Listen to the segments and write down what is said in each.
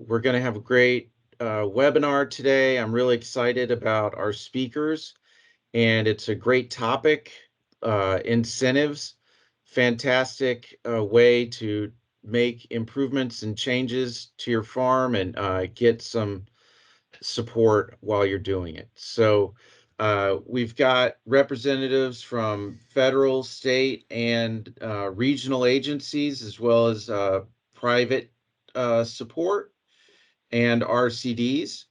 we're going to have a great webinar today. I'm really excited about our speakers, and it's a great topic. Incentives, fantastic way to make improvements and changes to your farm and get some support while you're doing it. So we've got representatives from federal, state, and regional agencies, as well as private support and RCDs.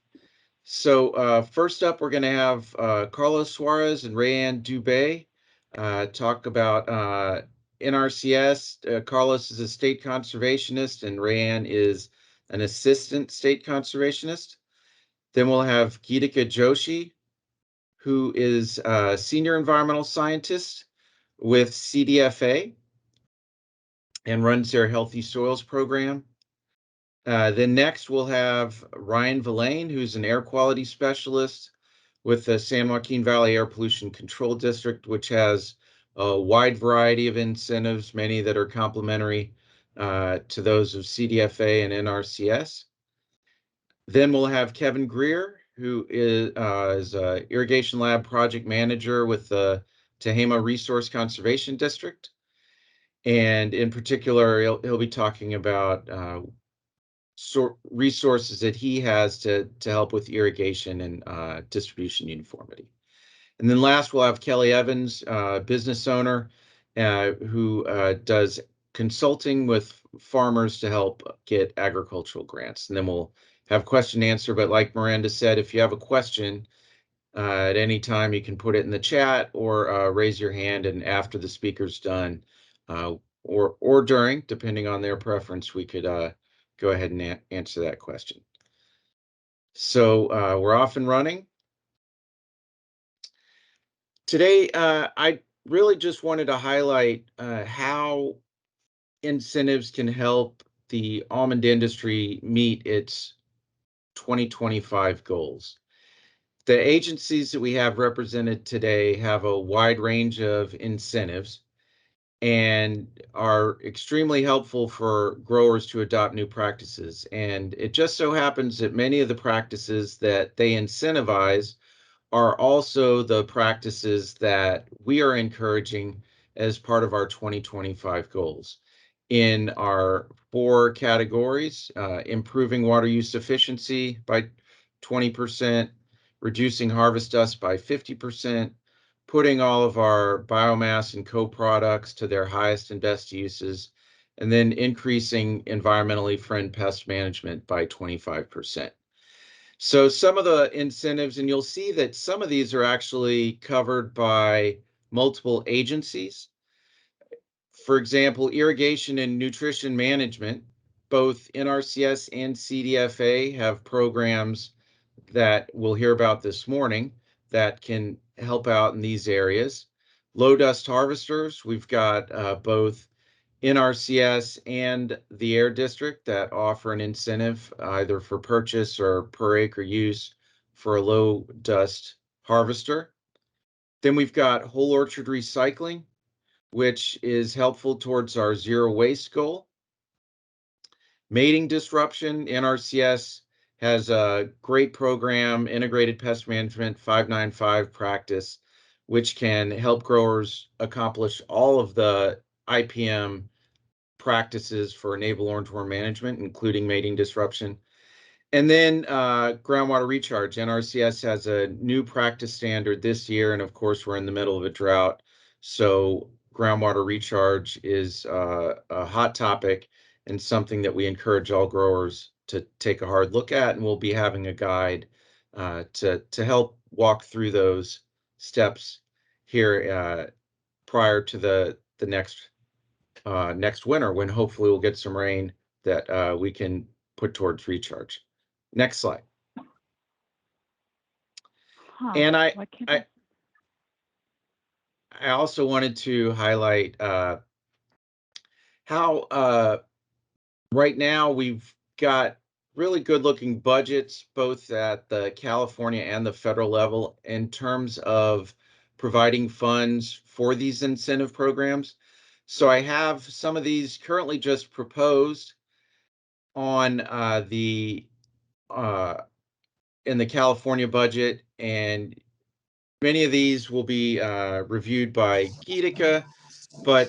So first up, we're going to have Carlos Suarez and RaeAnn Dubay talk about NRCS. Carlos is a state conservationist and RaeAnn is an assistant state conservationist. Then we'll have Geetika Joshi, who is a senior environmental scientist with CDFA and runs their Healthy Soils program. Then next we'll have Ryan Villain, who's an air quality specialist with the San Joaquin Valley Air Pollution Control District, which has a wide variety of incentives, many that are complementary to those of CDFA and NRCS. Then we'll have Kevin Greer, who is an irrigation lab project manager with the Tehama Resource Conservation District. And in particular, he'll be talking about resources that he has to help with irrigation and distribution uniformity. And then last, we'll have Kelly Evans, business owner, who does consulting with farmers to help get agricultural grants. And then we'll have question and answer. But like Miranda said, if you have a question at any time, you can put it in the chat or raise your hand. And after the speaker's done, or during, depending on their preference, we could go ahead and answer that question. So we're off and running. Today, I really just wanted to highlight how incentives can help the almond industry meet its 2025 goals. The agencies that we have represented today have a wide range of incentives and are extremely helpful for growers to adopt new practices. And it just so happens that many of the practices that they incentivize are also the practices that we are encouraging as part of our 2025 goals. In our 4 categories, improving water use efficiency by 20%, reducing harvest dust by 50%, putting all of our biomass and co-products to their highest and best uses, and then increasing environmentally friendly pest management by 25%. So some of the incentives, and you'll see that some of these are actually covered by multiple agencies. For example, irrigation and nutrition management, both NRCS and CDFA have programs that we'll hear about this morning that can help out in these areas. Low dust harvesters, we've got both NRCS and the Air District that offer an incentive either for purchase or per acre use for a low dust harvester. Then we've got whole orchard recycling, which is helpful towards our zero waste goal. Mating disruption, NRCS has a great program, Integrated Pest Management 595 practice, which can help growers accomplish all of the IPM practices for navel orangeworm management, including mating disruption. And then groundwater recharge. NRCS has a new practice standard this year, and of course, we're in the middle of a drought. So groundwater recharge is a hot topic and something that we encourage all growers to take a hard look at, and we'll be having a guide to help walk through those steps here prior to the next winter, when hopefully we'll get some rain that we can put towards recharge. Next slide. And I also wanted to highlight how right now we've got really good looking budgets, both at the California and the federal level, in terms of providing funds for these incentive programs. So I have some of these currently just proposed on in the California budget, and many of these will be reviewed by GEDICA, but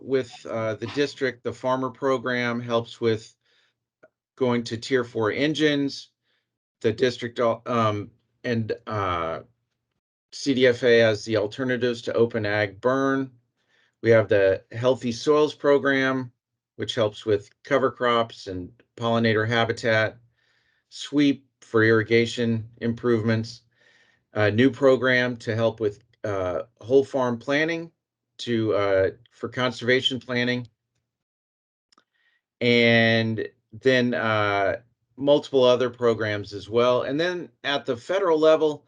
with the district, the farmer program helps with going to Tier 4 engines. The district and CDFA has the alternatives to open ag burn. We have the Healthy Soils program, which helps with cover crops and pollinator habitat. SWEEP for irrigation improvements. A new program to help with whole farm planning for conservation planning. And then multiple other programs as well. And then at the federal level,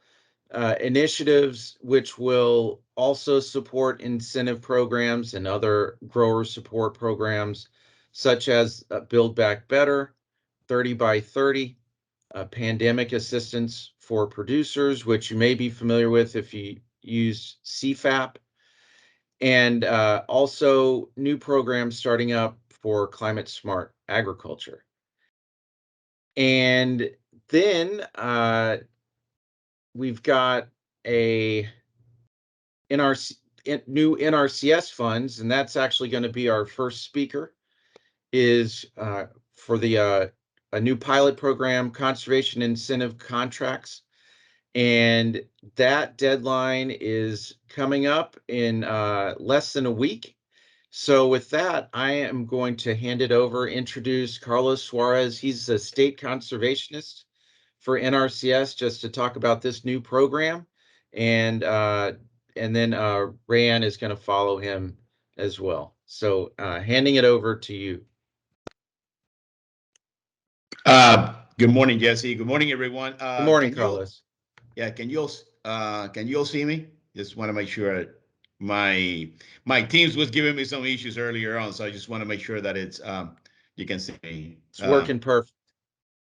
initiatives which will also support incentive programs and other grower support programs, such as Build Back Better, 30 by 30, pandemic assistance for producers, which you may be familiar with if you use CFAP, and also new programs starting up for climate smart agriculture. And then we've got a new NRCS funds, and that's actually going to be our first speaker, is for a new pilot program, conservation incentive contracts. And that deadline is coming up in less than a week. So with that, I am going to hand it over, introduce Carlos Suarez. He's a state conservationist for NRCS, just to talk about this new program. And then RaeAnn is going to follow him as well. So handing it over to you. Good morning, Jesse. Good morning, everyone. Good morning, Carlos. Can you all see me? Just want to make sure my Teams was giving me some issues earlier on, so I just want to make sure that it's you can see me. It's working perfect.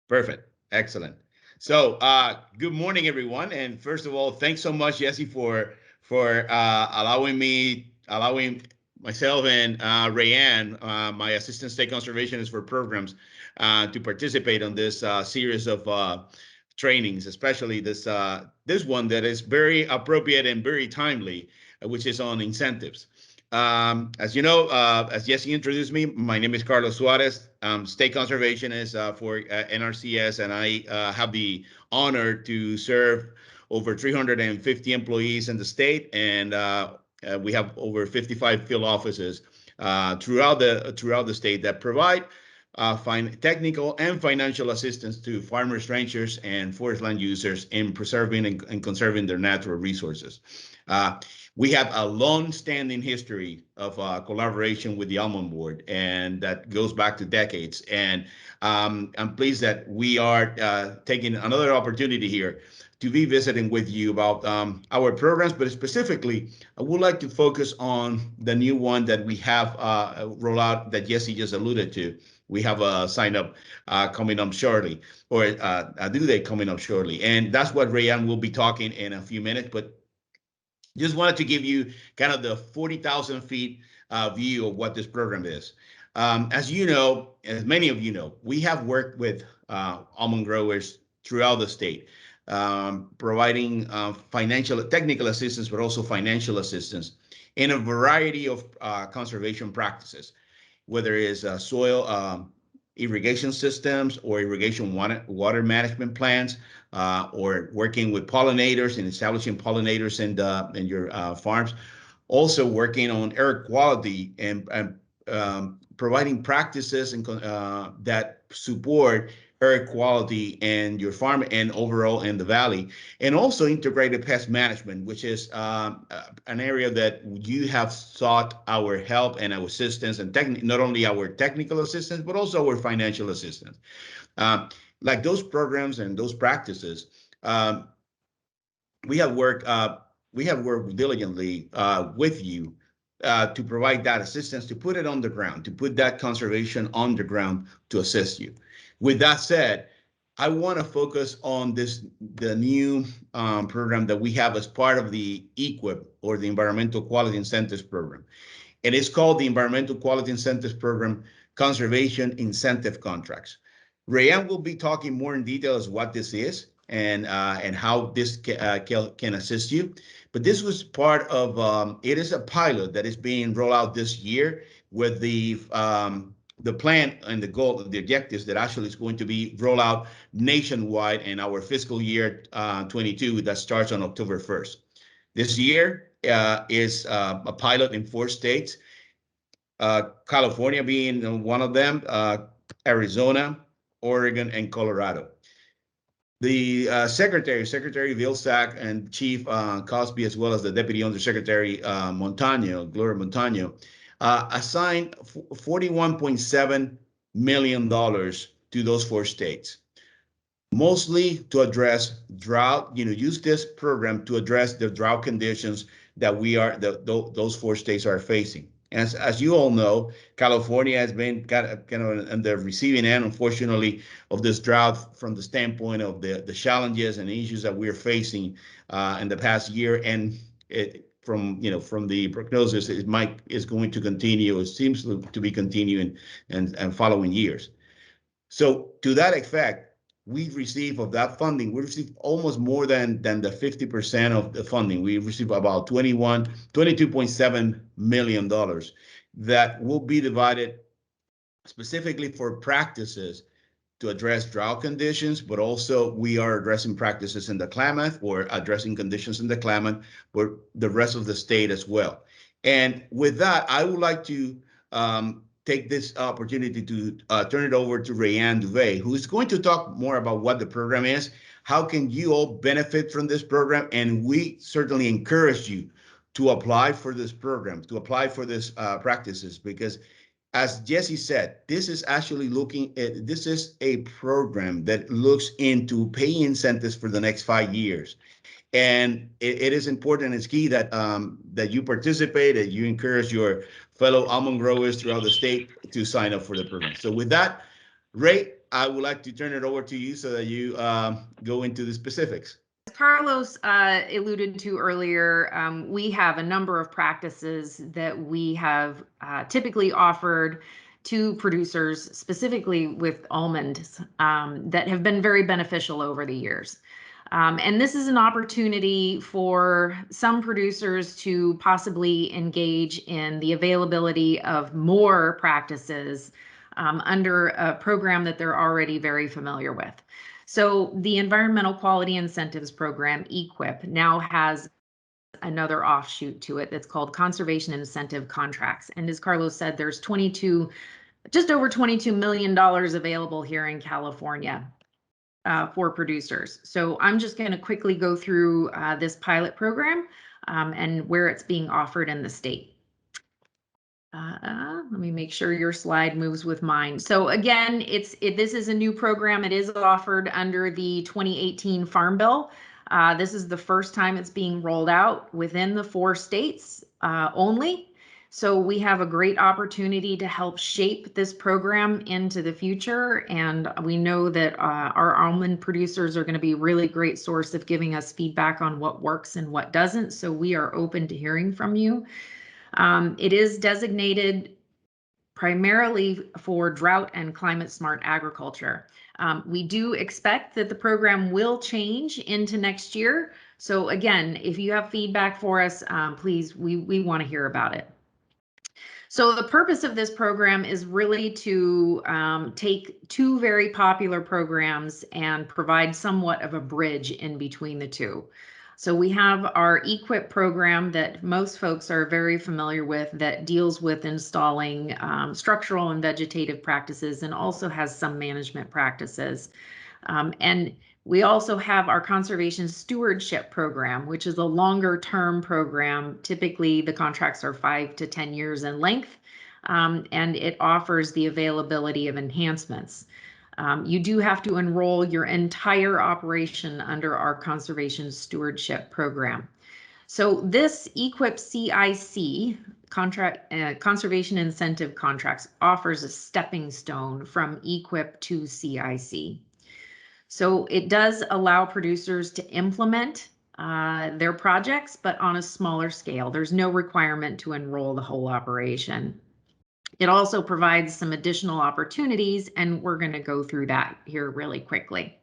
Perfect. Excellent. So good morning, everyone. And first of all, thanks so much, Jesse, for allowing myself and RaeAnn, my assistant state conservationist for programs, to participate on this series of trainings, especially this one that is very appropriate and very timely, which is on incentives. As you know, as Jesse introduced me, my name is Carlos Suarez. I'm state conservationist for NRCS, and I have the honor to serve over 350 employees in the state, and we have over 55 field offices throughout the state that provide technical and financial assistance to farmers, ranchers, and forest land users in preserving and conserving their natural resources. We have a long-standing history of collaboration with the Almond board, and that goes back to decades. And I'm pleased that we are taking another opportunity here to be visiting with you about our programs, but specifically, I would like to focus on the new one that we have rolled out that Jesse just alluded to. We have a sign up coming up shortly, or a due date coming up shortly. And that's what RaeAnn will be talking in a few minutes, but just wanted to give you kind of the 40,000 feet view of what this program is. As you know, as many of you know, we have worked with almond growers throughout the state, providing technical assistance, but also financial assistance in a variety of conservation practices, whether it's soil irrigation systems or irrigation water management plans, or working with pollinators and establishing pollinators in your farms. Also working on air quality and providing practices that support air quality in your farm and overall in the valley, and also integrated pest management, which is an area that you have sought our help and our assistance, and not only our technical assistance, but also our financial assistance. Like those programs and those practices, we have worked diligently with you to provide that assistance, to put it on the ground, to put that conservation on the ground to assist you. With that said, I want to focus on the new program that we have as part of the EQIP, or the Environmental Quality Incentives Program. It is called the Environmental Quality Incentives Program conservation incentive contracts. RaeAnn will be talking more in detail as what this is and how this can assist you. But this was part of, it is a pilot that is being rolled out this year with the plan and the goal, the objectives that actually is going to be rolled out nationwide in our fiscal year 22 that starts on October 1st. This year is a pilot in 4 states, California being one of them, Arizona, Oregon, and Colorado. The Secretary Vilsack and Chief Cosby, as well as the Deputy Undersecretary Gloria Montano, assigned $41.7 million to those 4 states, mostly to address drought. Use this program to address the drought conditions that those 4 states are facing. As you all know, California has been kind of on the receiving end, unfortunately, of this drought from the standpoint of the challenges and issues that we're facing in the past year. And from the prognosis, is going to continue. It seems to be continuing and following years. So to that effect, we receive of that funding, we receive almost more than the 50% of the funding. We receive about $22.7 million that will be divided specifically for practices to address drought conditions, but also we are addressing practices in the Klamath or addressing conditions in the Klamath for the rest of the state as well. And with that, I would like to take this opportunity to turn it over to RaeAnn Dubay, who is going to talk more about what the program is, how can you all benefit from this program, and we certainly encourage you to apply for this program, to apply for this practices, because as Jesse said, this is actually this is a program that looks into pay incentives for the next 5 years. And it is important, it's key that that you participate, that you encourage your fellow almond growers throughout the state to sign up for the program. So with that, Ray, I would like to turn it over to you so that you go into the specifics. As Carlos alluded to earlier, we have a number of practices that we have typically offered to producers, specifically with almonds, that have been very beneficial over the years. And this is an opportunity for some producers to possibly engage in the availability of more practices under a program that they're already very familiar with. So the Environmental Quality Incentives Program, EQIP, now has another offshoot to it that's called Conservation Incentive Contracts. And as Carlos said, there's just over $22 million available here in California for producers. So I'm just going to quickly go through this pilot program and where it's being offered in the state. Let me make sure your slide moves with mine. So again, this is a new program. It is offered under the 2018 Farm Bill. This is the first time it's being rolled out within the 4 states only. So we have a great opportunity to help shape this program into the future. And we know that our almond producers are going to be a really great source of giving us feedback on what works and what doesn't. So we are open to hearing from you. It is designated primarily for drought and climate smart agriculture. We do expect that the program will change into next year. So again, if you have feedback for us, please, we want to hear about it. So the purpose of this program is really to take 2 very popular programs and provide somewhat of a bridge in between the 2. So we have our EQIP program that most folks are very familiar with that deals with installing structural and vegetative practices and also has some management practices. And we also have our conservation stewardship program, which is a longer term program. Typically, the contracts are 5 to 10 years in length, and it offers the availability of enhancements. You do have to enroll your entire operation under our conservation stewardship program. So this EQIP CIC conservation incentive contracts offers a stepping stone from EQIP to CIC. So it does allow producers to implement their projects, but on a smaller scale. There's no requirement to enroll the whole operation. It also provides some additional opportunities, and we're going to go through that here really quickly.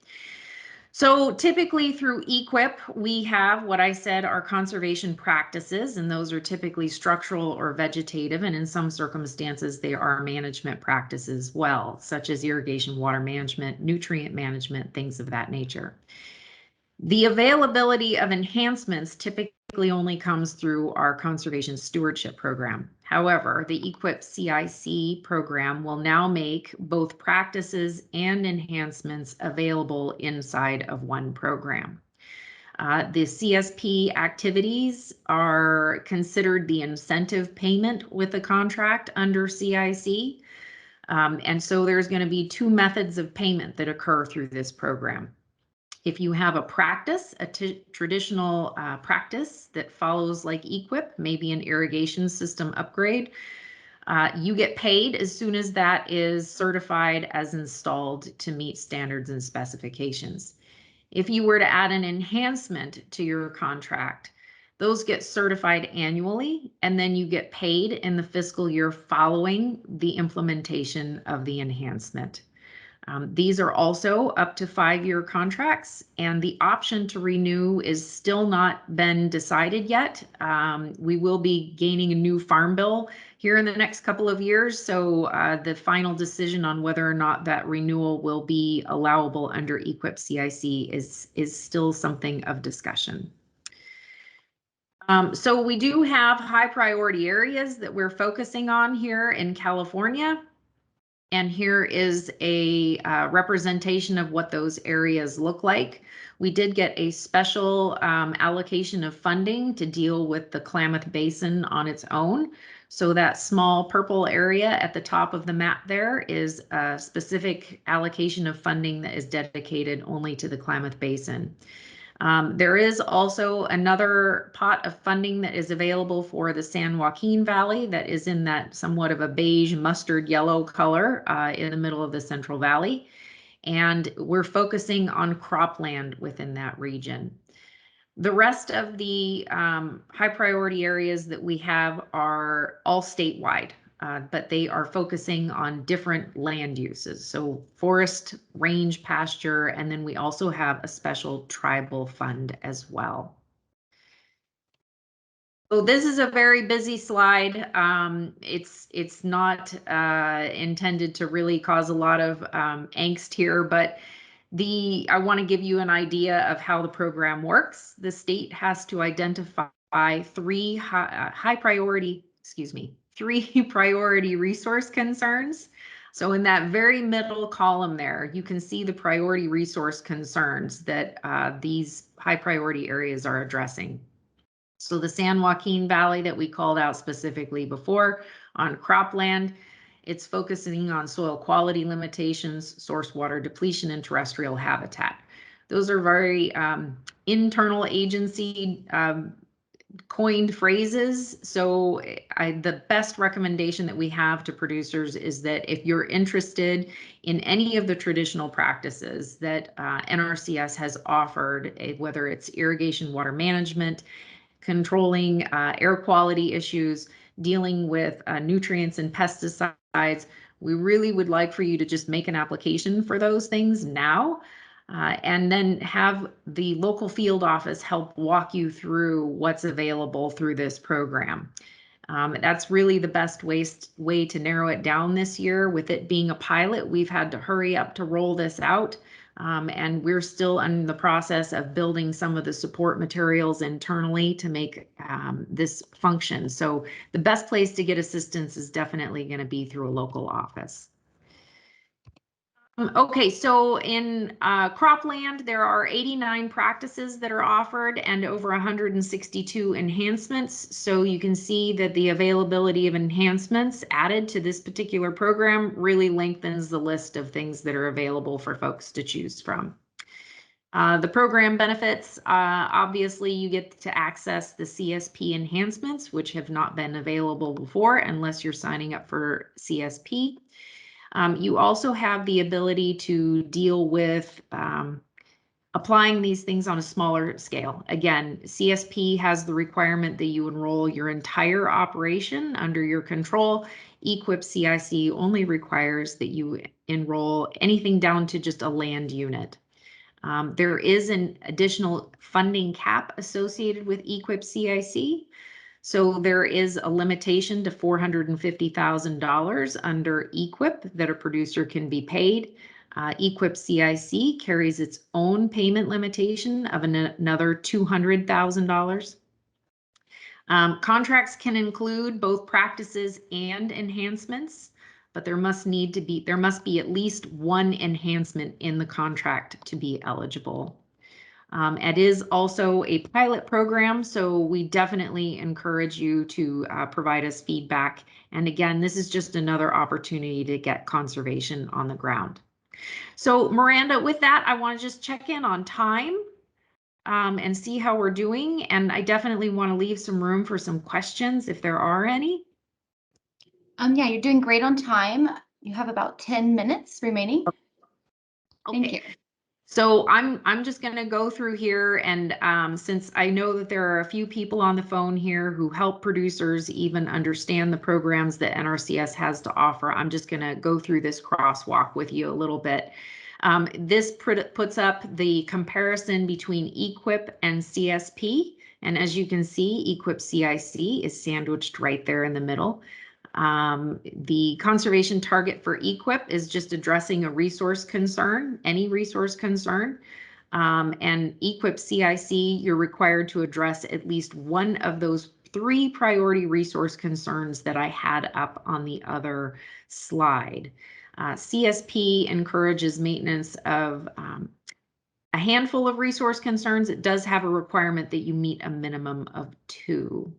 So typically through EQIP, we have what I said are conservation practices, and those are typically structural or vegetative, and in some circumstances they are management practices as well, such as irrigation, water management, nutrient management, things of that nature. The availability of enhancements typically only comes through our conservation stewardship program. However, the EQIP CIC program will now make both practices and enhancements available inside of one program. The CSP activities are considered the incentive payment with the contract under CIC. And so there's going to be two methods of payment that occur through this program. If you have a practice, a traditional practice that follows like EQIP, maybe an irrigation system upgrade, you get paid as soon as that is certified as installed to meet standards and specifications. If you were to add an enhancement to your contract, those get certified annually, and then you get paid in the fiscal year following the implementation of the enhancement. These are also up to 5-year contracts, and the option to renew is still not been decided yet. We will be gaining a new farm bill here in the next couple of years, so the final decision on whether or not that renewal will be allowable under EQIP CIC is still something of discussion. So we do have high priority areas that we're focusing on here in California. And here is a representation of what those areas look like. We did get a special allocation of funding to deal with the Klamath Basin on its own. So that small purple area at the top of the map there is a specific allocation of funding that is dedicated only to the Klamath Basin. There is also another pot of funding that is available for the San Joaquin Valley that is in that somewhat of a beige mustard yellow color in the middle of the Central Valley. And we're focusing on cropland within that region. The rest of the high priority areas that we have are all statewide. But they are focusing on different land uses. So forest, range, pasture, and then we also have a special tribal fund as well. So this is a very busy slide. It's not intended to really cause a lot of angst here, but I want to give you an idea of how the program works. The state has to identify three priority resource concerns. So in that very middle column there, you can see the priority resource concerns that these high priority areas are addressing. So the San Joaquin Valley that we called out specifically before on cropland, it's focusing on soil quality limitations, source water depletion, and terrestrial habitat. Those are very internal agency coined phrases. So the best recommendation that we have to producers is that if you're interested in any of the traditional practices that NRCS has offered, whether it's irrigation, water management, controlling air quality issues, dealing with nutrients and pesticides, we really would like for you to just make an application for those things now. And then have the local field office help walk you through what's available through this program. That's really the best way to narrow it down this year. With it being a pilot, we've had to hurry up to roll this out. And we're still in the process of building some of the support materials internally to make this function. So the best place to get assistance is definitely going to be through a local office. Okay, so in cropland, there are 89 practices that are offered and over 162 enhancements. So you can see that the availability of enhancements added to this particular program really lengthens the list of things that are available for folks to choose from. The program benefits, obviously you get to access the CSP enhancements, which have not been available before unless you're signing up for CSP. You also have the ability to deal with applying these things on a smaller scale. Again, CSP has the requirement that you enroll your entire operation under your control. EQIP CIC only requires that you enroll anything down to just a land unit. There is an additional funding cap associated with EQIP CIC. So there is a limitation to $450,000 under EQIP that a producer can be paid. EQIP CIC carries its own payment limitation of another $200,000. Contracts can include both practices and enhancements, but there must be at least one enhancement in the contract to be eligible. It is also a pilot program, so we definitely encourage you to provide us feedback. And again, this is just another opportunity to get conservation on the ground. So Miranda, with that, I want to just check in on time and see how we're doing. And I definitely want to leave some room for some questions if there are any. Yeah, you're doing great on time. You have about 10 minutes remaining. Okay. Thank you. So I'm just going to go through here, and since I know that there are a few people on the phone here who help producers even understand the programs that NRCS has to offer, I'm just going to go through this crosswalk with you a little bit. This puts up the comparison between EQIP and CSP, and as you can see, EQIP CIC is sandwiched right there in the middle. The conservation target for EQIP is just addressing a resource concern, any resource concern. And EQIP CIC, you're required to address at least one of those 3 priority resource concerns that I had up on the other slide. CSP encourages maintenance of a handful of resource concerns. It does have a requirement that you meet a minimum of 2.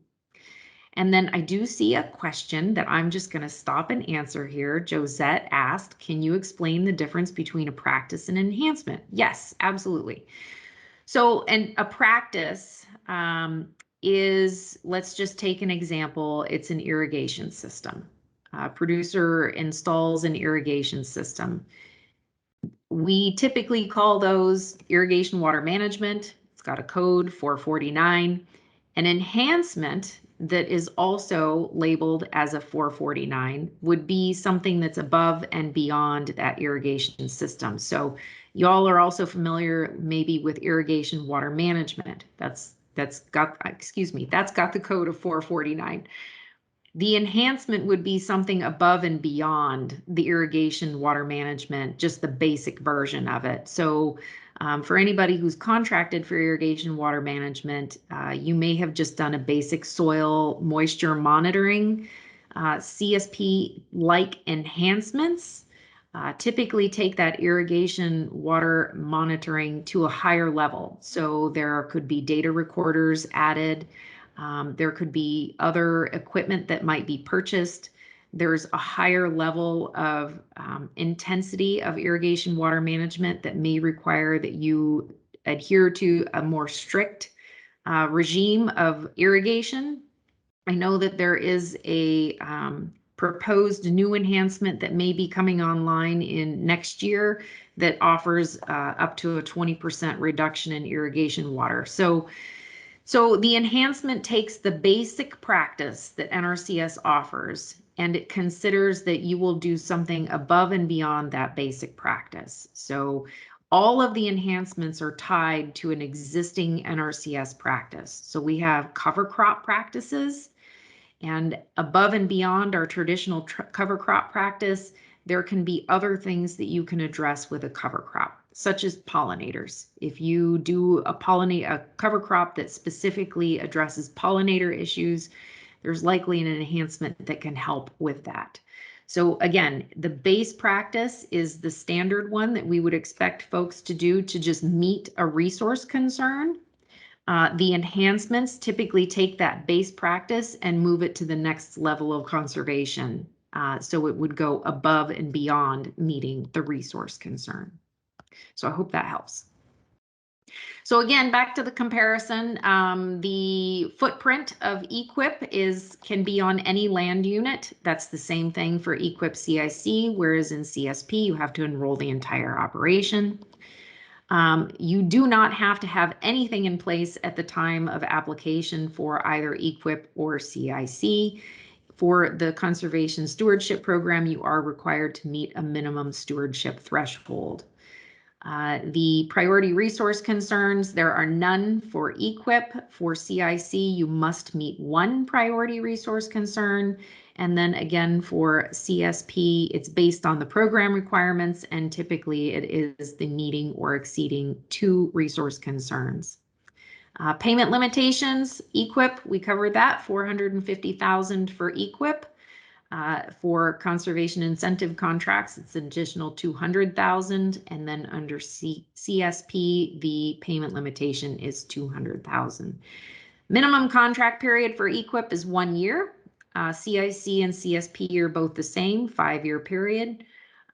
And then I do see a question that I'm just going to stop and answer here. Josette asked, can you explain the difference between a practice and enhancement? Yes, absolutely. So, and a practice is, let's just take an example. It's an irrigation system. A producer installs an irrigation system. We typically call those irrigation water management. It's got a code 449. An enhancement that is also labeled as a 449 would be something that's above and beyond that irrigation system. So y'all are also familiar maybe with irrigation water management. That's got the code of 449. The enhancement would be something above and beyond the irrigation water management, just the basic version of it. So for anybody who's contracted for irrigation water management, you may have just done a basic soil moisture monitoring. CSP-like enhancements typically take that irrigation water monitoring to a higher level. So there could be data recorders added. There could be other equipment that might be purchased. There's a higher level of intensity of irrigation water management that may require that you adhere to a more strict regime of irrigation. I know that there is a proposed new enhancement that may be coming online in next year that offers up to a 20% reduction in irrigation water. So the enhancement takes the basic practice that NRCS offers, and it considers that you will do something above and beyond that basic practice. So all of the enhancements are tied to an existing NRCS practice. So we have cover crop practices, and above and beyond our traditional cover crop practice, there can be other things that you can address with a cover crop, such as pollinators. If you do a cover crop that specifically addresses pollinator issues, there's likely an enhancement that can help with that. So again, the base practice is the standard one that we would expect folks to do to just meet a resource concern. The enhancements typically take that base practice and move it to the next level of conservation. So it would go above and beyond meeting the resource concern. So I hope that helps. So again, back to the comparison, the footprint of EQIP can be on any land unit. That's the same thing for EQIP CIC, whereas in CSP, you have to enroll the entire operation. You do not have to have anything in place at the time of application for either EQIP or CIC. for the conservation stewardship program, you are required to meet a minimum stewardship threshold. The priority resource concerns, there are none for EQIP. For CIC, you must meet one priority resource concern. And then again, for CSP, it's based on the program requirements, and typically it is the meeting or exceeding 2 resource concerns. Payment limitations, EQIP, we covered that, $450,000 for EQIP. For conservation incentive contracts, it's an additional $200,000, and then under CSP, the payment limitation is $200,000. Minimum contract period for EQIP is 1 year. CIC and CSP are both the same, 5-year period.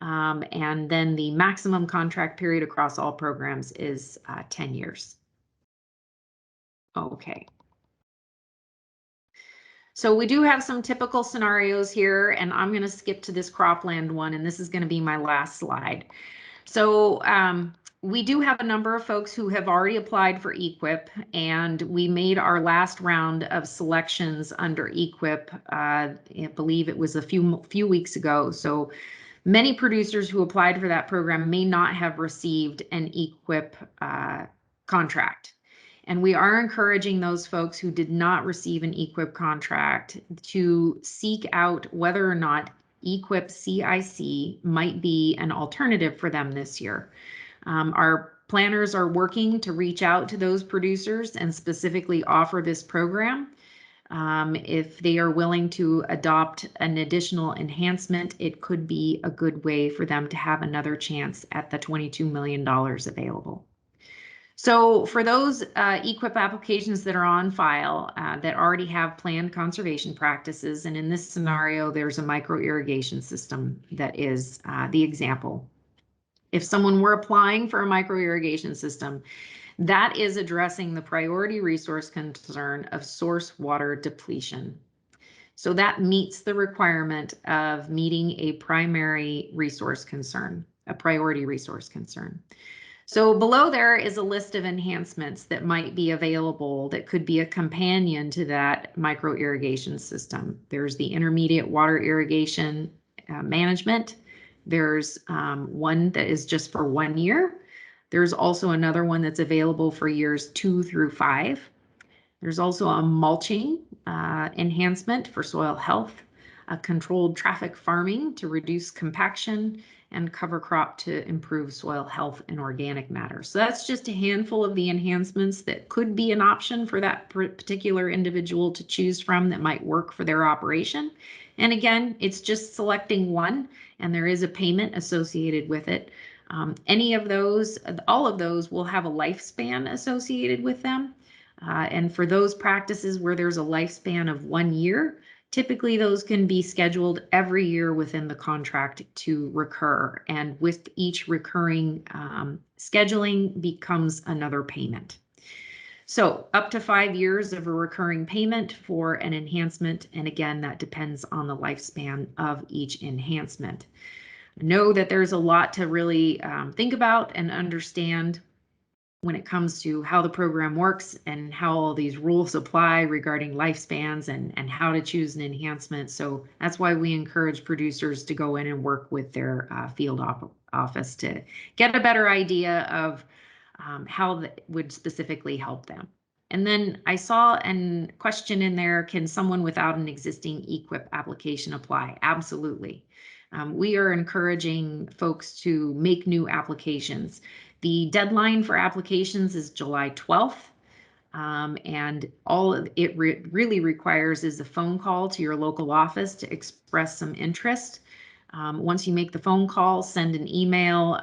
And then the maximum contract period across all programs is 10 years. Okay. So we do have some typical scenarios here, and I'm going to skip to this cropland one, and this is going to be my last slide. So we do have a number of folks who have already applied for EQIP, and we made our last round of selections under EQIP. I believe it was a few weeks ago. So many producers who applied for that program may not have received an EQIP contract. And we are encouraging those folks who did not receive an EQIP contract to seek out whether or not EQIP CIC might be an alternative for them this year. Our planners are working to reach out to those producers and specifically offer this program. If they are willing to adopt an additional enhancement, it could be a good way for them to have another chance at the $22 million available. So for those EQIP applications that are on file that already have planned conservation practices, and in this scenario, there's a micro irrigation system that is the example. If someone were applying for a micro irrigation system, that is addressing the priority resource concern of source water depletion. So that meets the requirement of meeting a primary resource concern, a priority resource concern. So below there is a list of enhancements that might be available that could be a companion to that micro irrigation system. There's the intermediate water irrigation management. There's one that is just for 1 year. There's also another one that's available for years 2 through 5. There's also a mulching enhancement for soil health, a controlled traffic farming to reduce compaction, and cover crop to improve soil health and organic matter. So that's just a handful of the enhancements that could be an option for that particular individual to choose from that might work for their operation. And again, it's just selecting one, and there is a payment associated with it. Any of those, all of those will have a lifespan associated with them. And for those practices where there's a lifespan of 1 year, typically those can be scheduled every year within the contract to recur. And with each recurring scheduling becomes another payment. So up to 5 years of a recurring payment for an enhancement. And again, that depends on the lifespan of each enhancement. Know that there's a lot to really think about and understand when it comes to how the program works and how all these rules apply regarding lifespans and how to choose an enhancement. So that's why we encourage producers to go in and work with their field office to get a better idea of how that would specifically help them. And then I saw a question in there, can someone without an existing EQIP application apply? Absolutely. We are encouraging folks to make new applications. The deadline for applications is July 12th, and all it really requires is a phone call to your local office to express some interest. Once you make the phone call, send an email,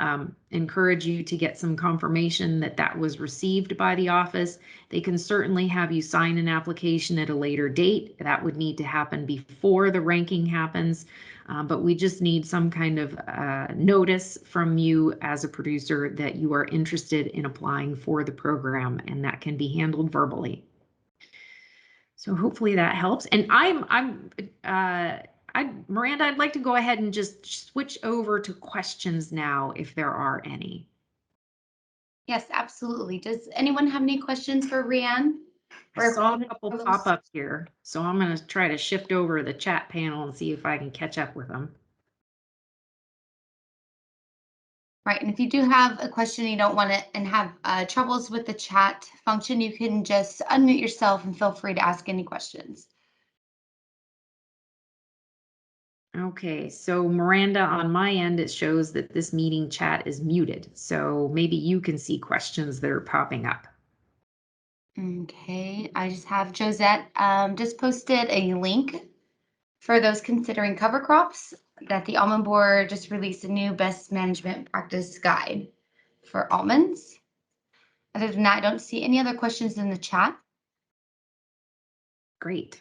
encourage you to get some confirmation that that was received by the office. They can certainly have you sign an application at a later date. That would need to happen before the ranking happens. But we just need some kind of notice from you as a producer that you are interested in applying for the program, and that can be handled verbally. So hopefully that helps. And Miranda, I'd like to go ahead and just switch over to questions now, if there are any. Yes, absolutely. Does anyone have any questions for RaeAnn? I saw a couple pop up here, so I'm going to try to shift over the chat panel and see if I can catch up with them. Right, and if you do have a question you don't want to and have troubles with the chat function, you can just unmute yourself and feel free to ask any questions. Okay, so Miranda, on my end, it shows that this meeting chat is muted. So maybe you can see questions that are popping up. Okay, I just have Josette just posted a link for those considering cover crops that the Almond Board just released a new best management practice guide for almonds. Other than that, I don't see any other questions in the chat. Great.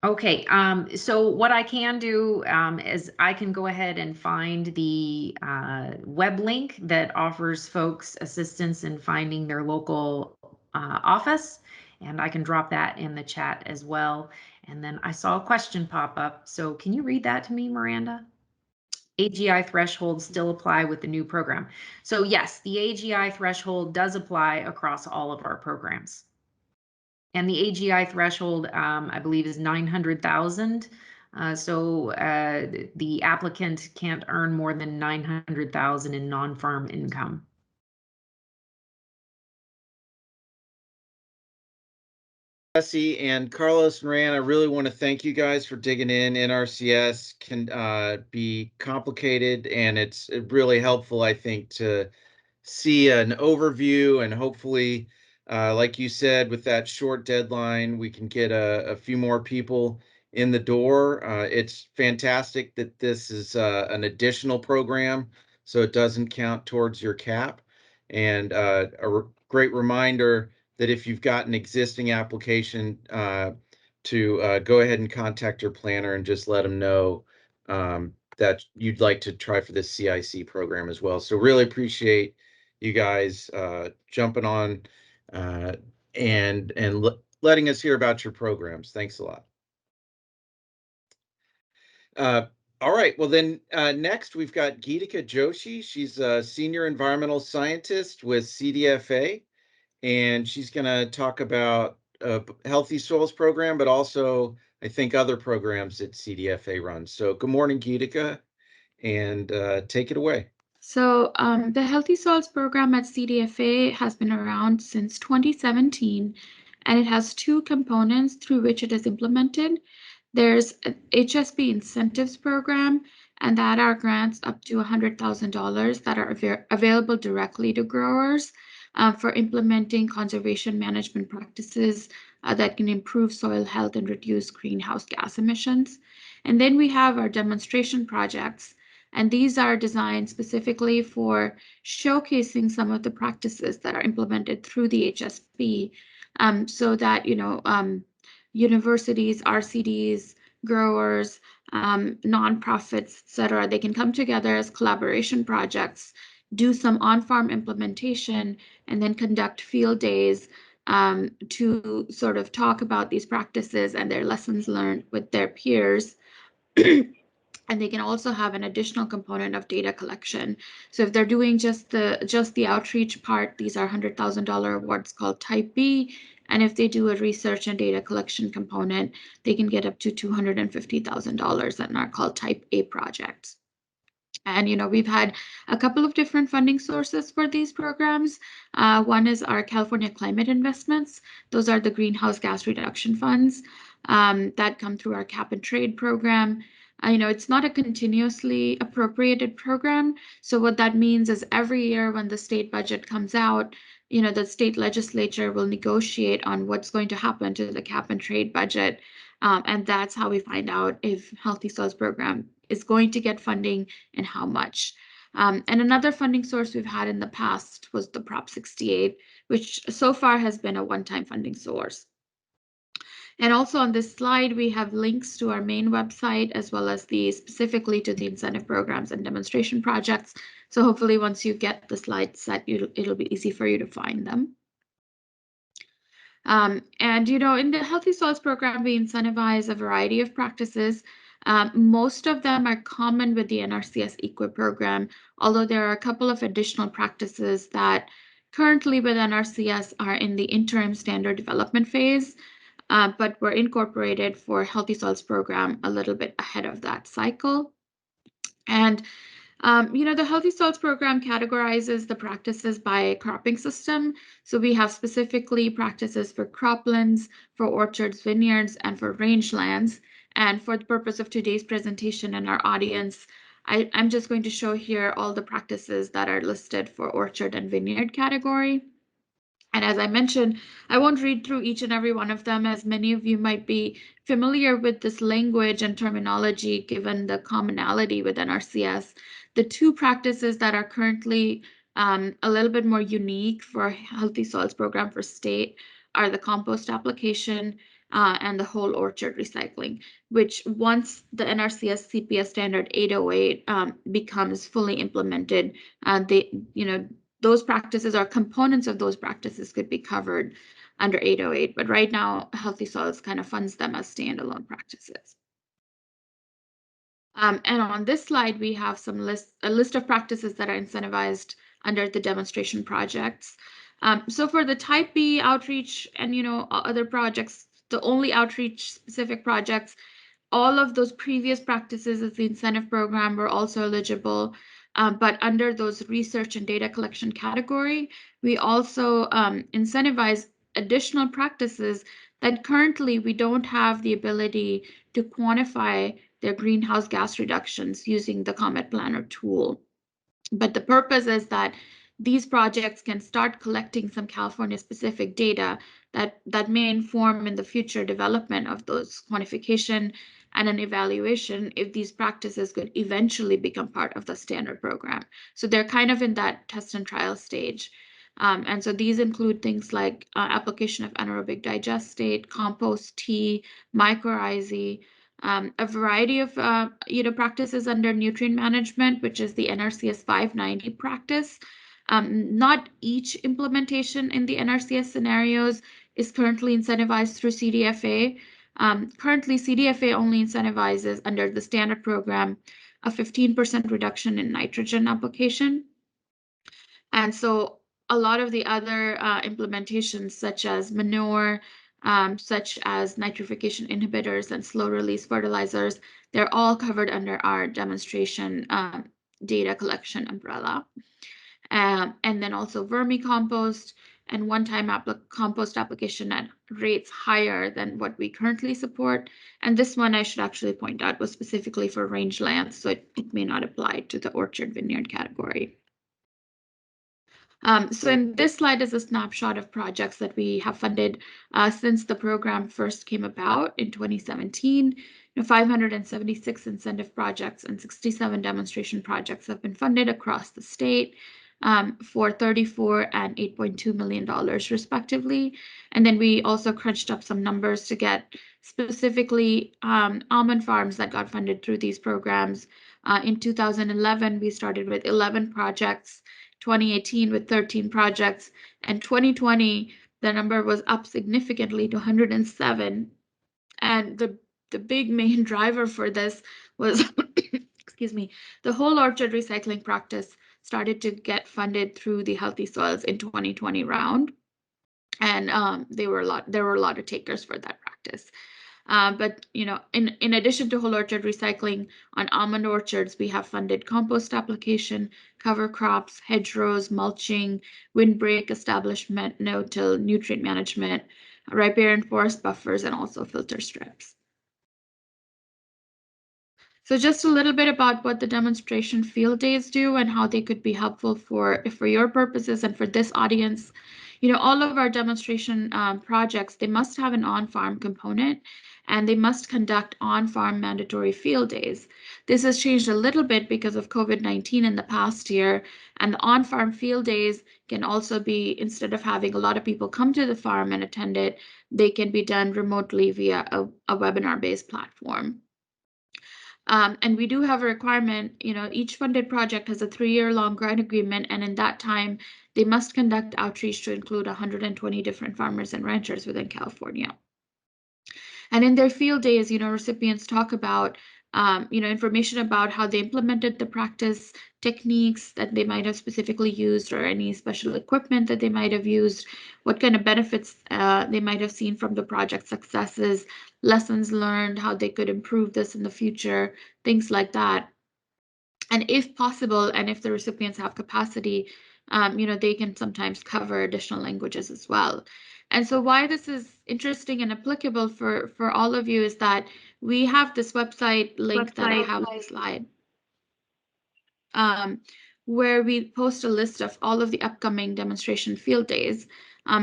Okay, so what I can do is I can go ahead and find the web link that offers folks assistance in finding their local office, and I can drop that in the chat as well. And then I saw a question pop up, so can you read that to me, Miranda? AGI thresholds still apply with the new program. So yes, the AGI threshold does apply across all of our programs. And the AGI threshold, I believe, is 900,000. So the applicant can't earn more than 900,000 in non-farm income. Jesse and Carlos and RaeAnn, I really want to thank you guys for digging in. NRCS can be complicated, and it's really helpful, I think, to see an overview, and hopefully, like you said, with that short deadline, we can get a few more people in the door. It's fantastic that this is an additional program, so it doesn't count towards your cap. And great reminder that if you've got an existing application, to go ahead and contact your planner and just let them know that you'd like to try for this CIC program as well. So really appreciate you guys jumping on and letting us hear about your programs. Thanks a lot. All right, well then next we've got Geetika Joshi. She's a senior environmental scientist with CDFA, and she's going to talk about Healthy Soils program, but also I think other programs that CDFA runs. So good morning, Geetika, and take it away. So the Healthy Soils program at CDFA has been around since 2017, and it has two components through which it is implemented. There's an HSP incentives program, and that are grants up to $100,000 that are available directly to growers for implementing conservation management practices that can improve soil health and reduce greenhouse gas emissions. And then we have our demonstration projects, and these are designed specifically for showcasing some of the practices that are implemented through the HSP, so that universities, RCDs, growers, nonprofits, et cetera, they can come together as collaboration projects, do some on-farm implementation, and then conduct field days to sort of talk about these practices and their lessons learned with their peers. And they can also have an additional component of data collection. So if they're doing just the outreach part, these are $100,000 awards called Type B. And if they do a research and data collection component, they can get up to $250,000 and are called Type A projects. And we've had a couple of different funding sources for these programs. One is our California Climate Investments. Those are the greenhouse gas reduction funds that come through our cap and trade program. It's not a continuously appropriated program. So what that means is every year when the state budget comes out, the state legislature will negotiate on what's going to happen to the cap and trade budget. And that's how we find out if Healthy Soils program is going to get funding and how much. And another funding source we've had in the past was the Prop 68, which so far has been a one-time funding source. And also on this slide, we have links to our main website, as well as specifically to the incentive programs and demonstration projects. So hopefully once you get the slide set, it'll be easy for you to find them. And in the Healthy Soils program, we incentivize a variety of practices. Most of them are common with the NRCS EQIP program, although there are a couple of additional practices that currently with NRCS are in the interim standard development phase, but were incorporated for Healthy Soils program a little bit ahead of that cycle. And the Healthy Soils program categorizes the practices by cropping system. So we have specifically practices for croplands, for orchards, vineyards, and for rangelands. And for the purpose of today's presentation and our audience, I'm just going to show here all the practices that are listed for orchard and vineyard category. And as I mentioned, I won't read through each and every one of them, as many of you might be familiar with this language and terminology given the commonality with NRCS. The two practices that are currently a little bit more unique for Healthy Soils program for state are the compost application and the whole orchard recycling, which once the NRCS CPS standard 808 becomes fully implemented, those practices or components of those practices could be covered under 808, but right now Healthy Soils kind of funds them as standalone practices. And on this slide, we have a list of practices that are incentivized under the demonstration projects. So for the Type B outreach and other projects, the only outreach specific projects, all of those previous practices as the incentive program were also eligible. But under those research and data collection category, we also incentivize additional practices that currently we don't have the ability to quantify their greenhouse gas reductions using the Comet Planner tool. But the purpose is that these projects can start collecting some California-specific data that may inform in the future development of those quantification and an evaluation if these practices could eventually become part of the standard program. So they're kind of in that test and trial stage. And so these include things like application of anaerobic digestate, compost tea, mycorrhizae, a variety of practices under nutrient management, which is the NRCS 590 practice. Not each implementation in the NRCS scenarios is currently incentivized through CDFA. Currently, CDFA only incentivizes under the standard program a 15% reduction in nitrogen application. And so a lot of the other implementations, such as manure, such as nitrification inhibitors and slow release fertilizers, they're all covered under our demonstration data collection umbrella. And then also vermicompost and one-time compost application at rates higher than what we currently support. And this one I should actually point out was specifically for rangelands, so it may not apply to the orchard vineyard category. So in this slide is a snapshot of projects that we have funded since the program first came about in 2017. 576 incentive projects and 67 demonstration projects have been funded across the state for $34 and $8.2 million respectively. And then we also crunched up some numbers to get specifically almond farms that got funded through these programs. In 2011, we started with 11 projects, 2018 with 13 projects, and 2020, the number was up significantly to 107. And the big main driver for this was, excuse me, the whole orchard recycling practice started to get funded through the Healthy Soils in 2020 round. And there were a lot of takers for that practice. But in addition to whole orchard recycling on almond orchards, we have funded compost application, cover crops, hedgerows, mulching, windbreak establishment, no-till, nutrient management, riparian forest buffers, and also filter strips. So just a little bit about what the demonstration field days do and how they could be helpful for your purposes and for this audience. All of our demonstration projects, they must have an on-farm component, and they must conduct on-farm mandatory field days. This has changed a little bit because of COVID-19 in the past year, and the on-farm field days can also be, instead of having a lot of people come to the farm and attend it, they can be done remotely via a webinar-based platform. And we do have a requirement, each funded project has a 3-year-long grant agreement, and in that time, they must conduct outreach to include 120 different farmers and ranchers within California. And in their field days, recipients talk about information about how they implemented the practice, techniques that they might have specifically used, or any special equipment that they might have used, what kind of benefits they might have seen from the project successes, lessons learned, how they could improve this in the future, things like that. And if possible, and if the recipients have capacity, they can sometimes cover additional languages as well. And so why this is interesting and applicable for all of you is that we have this website link that I have on the slide, where we post a list of all of the upcoming demonstration field days.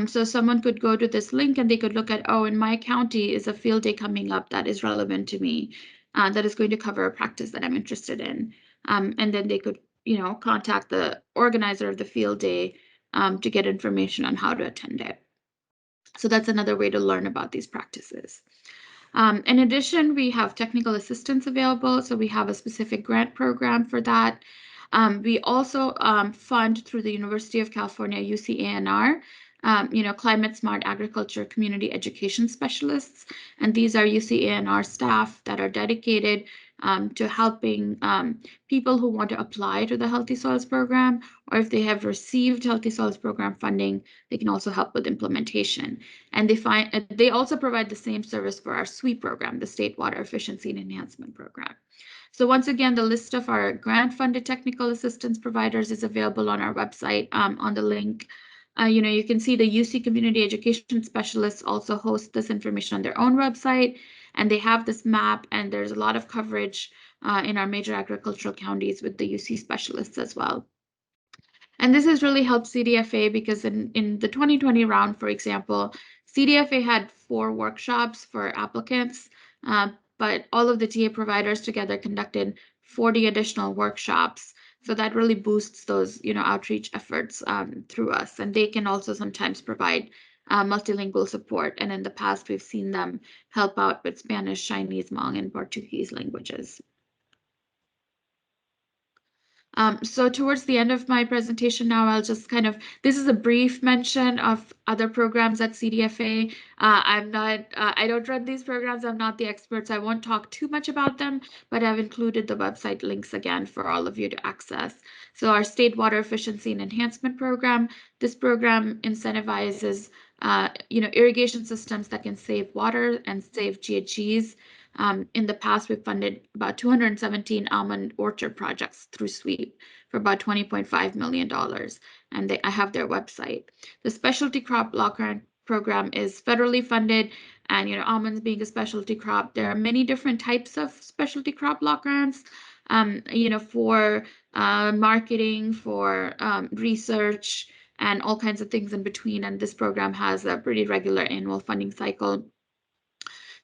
So someone could go to this link and they could look at, oh, in my county is a field day coming up that is relevant to me, that is going to cover a practice that I'm interested in. And then they could, contact the organizer of the field day to get information on how to attend it. So that's another way to learn about these practices. In addition, we have technical assistance available. So we have a specific grant program for that. We also fund through the University of California, UCANR, climate smart agriculture community education specialists. And these are UCANR staff that are dedicated to helping people who want to apply to the Healthy Soils Program, or if they have received Healthy Soils Program funding, they can also help with implementation. And they also provide the same service for our SWEEP program, the State Water Efficiency and Enhancement Program. So once again, the list of our grant-funded technical assistance providers is available on our website on the link. You can see the UC Community Education Specialists also host this information on their own website, and they have this map, and there's a lot of coverage in our major agricultural counties with the UC specialists as well. And this has really helped CDFA because in the 2020 round, for example, CDFA had 4 workshops for applicants, but all of the TA providers together conducted 40 additional workshops. So that really boosts those, outreach efforts through us. And they can also sometimes provide multilingual support. And in the past, we've seen them help out with Spanish, Chinese, Hmong, and Portuguese languages. So towards the end of my presentation now, I'll just this is a brief mention of other programs at CDFA. I don't run these programs. I'm not the expert, so I won't talk too much about them, but I've included the website links again for all of you to access. So our State Water Efficiency and Enhancement Program, this program incentivizes, irrigation systems that can save water and save GHGs. In the past, we've funded about 217 almond orchard projects through SWEEP for about $20.5 million, and I have their website. The Specialty Crop Block Grant Program is federally funded, and almonds being a specialty crop, there are many different types of specialty crop block grants, for marketing, for research, and all kinds of things in between, and this program has a pretty regular annual funding cycle.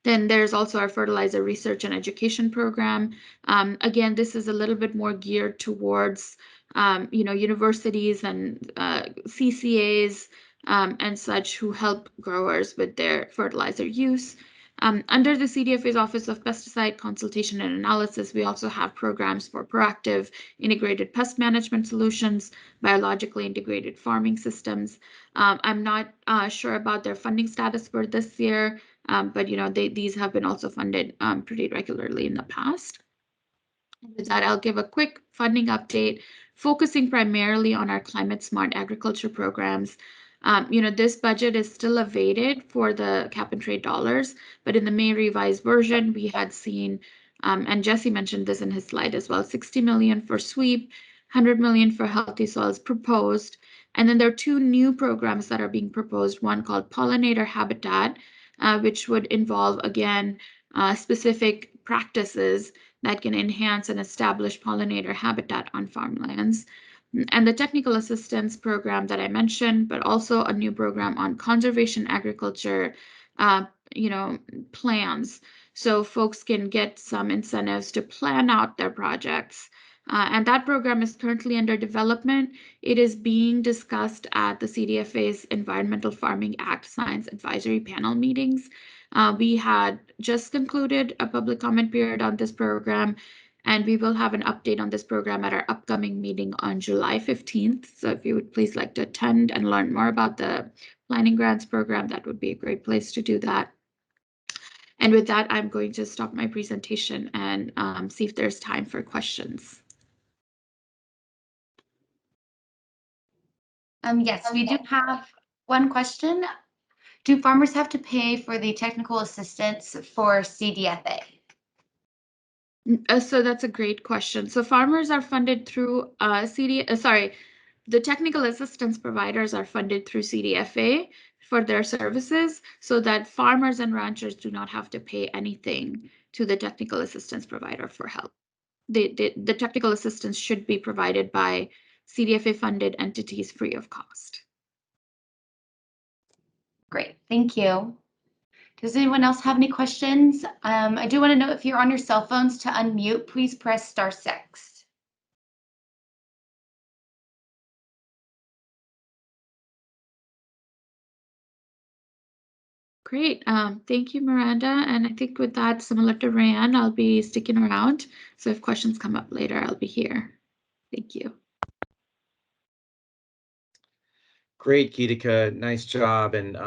Then there's also our fertilizer research and education program. Again, this is a little bit more geared towards, universities and CCAs and such who help growers with their fertilizer use. Under the CDFA's Office of Pesticide Consultation and Analysis, we also have programs for proactive integrated pest management solutions, biologically integrated farming systems. I'm not sure about their funding status for this year, but these have been also funded pretty regularly in the past. With that, I'll give a quick funding update, focusing primarily on our climate smart agriculture programs. This budget is still awaited for the cap and trade dollars, but in the May revised version, we had seen, and Jesse mentioned this in his slide as well, 60 million for SWEEP, 100 million for Healthy Soils proposed. And then there are 2 new programs that are being proposed, one called Pollinator Habitat, which would involve, again, specific practices that can enhance and establish pollinator habitat on farmlands. And the technical assistance program that I mentioned, but also a new program on conservation agriculture, plans. So folks can get some incentives to plan out their projects. And that program is currently under development. It is being discussed at the CDFA's Environmental Farming Act Science Advisory Panel meetings. We had just concluded a public comment period on this program, and we will have an update on this program at our upcoming meeting on July 15th. So if you would please like to attend and learn more about the Planning Grants program, that would be a great place to do that. And with that, I'm going to stop my presentation and see if there's time for questions. Yes, we do have one question. Do farmers have to pay for the technical assistance for CDFA? So that's a great question. So farmers are funded through the technical assistance providers are funded through CDFA for their services, so that farmers and ranchers do not have to pay anything to the technical assistance provider for help. The technical assistance should be provided by CDFA funded entities free of cost. Great, thank you. Does anyone else have any questions? I do want to know, if you're on your cell phones, to unmute, please press *6. Great. Thank you, Miranda. And I think with that, similar to RaeAnn, I'll be sticking around. So if questions come up later, I'll be here. Thank you. Great, Geetika. Nice job, and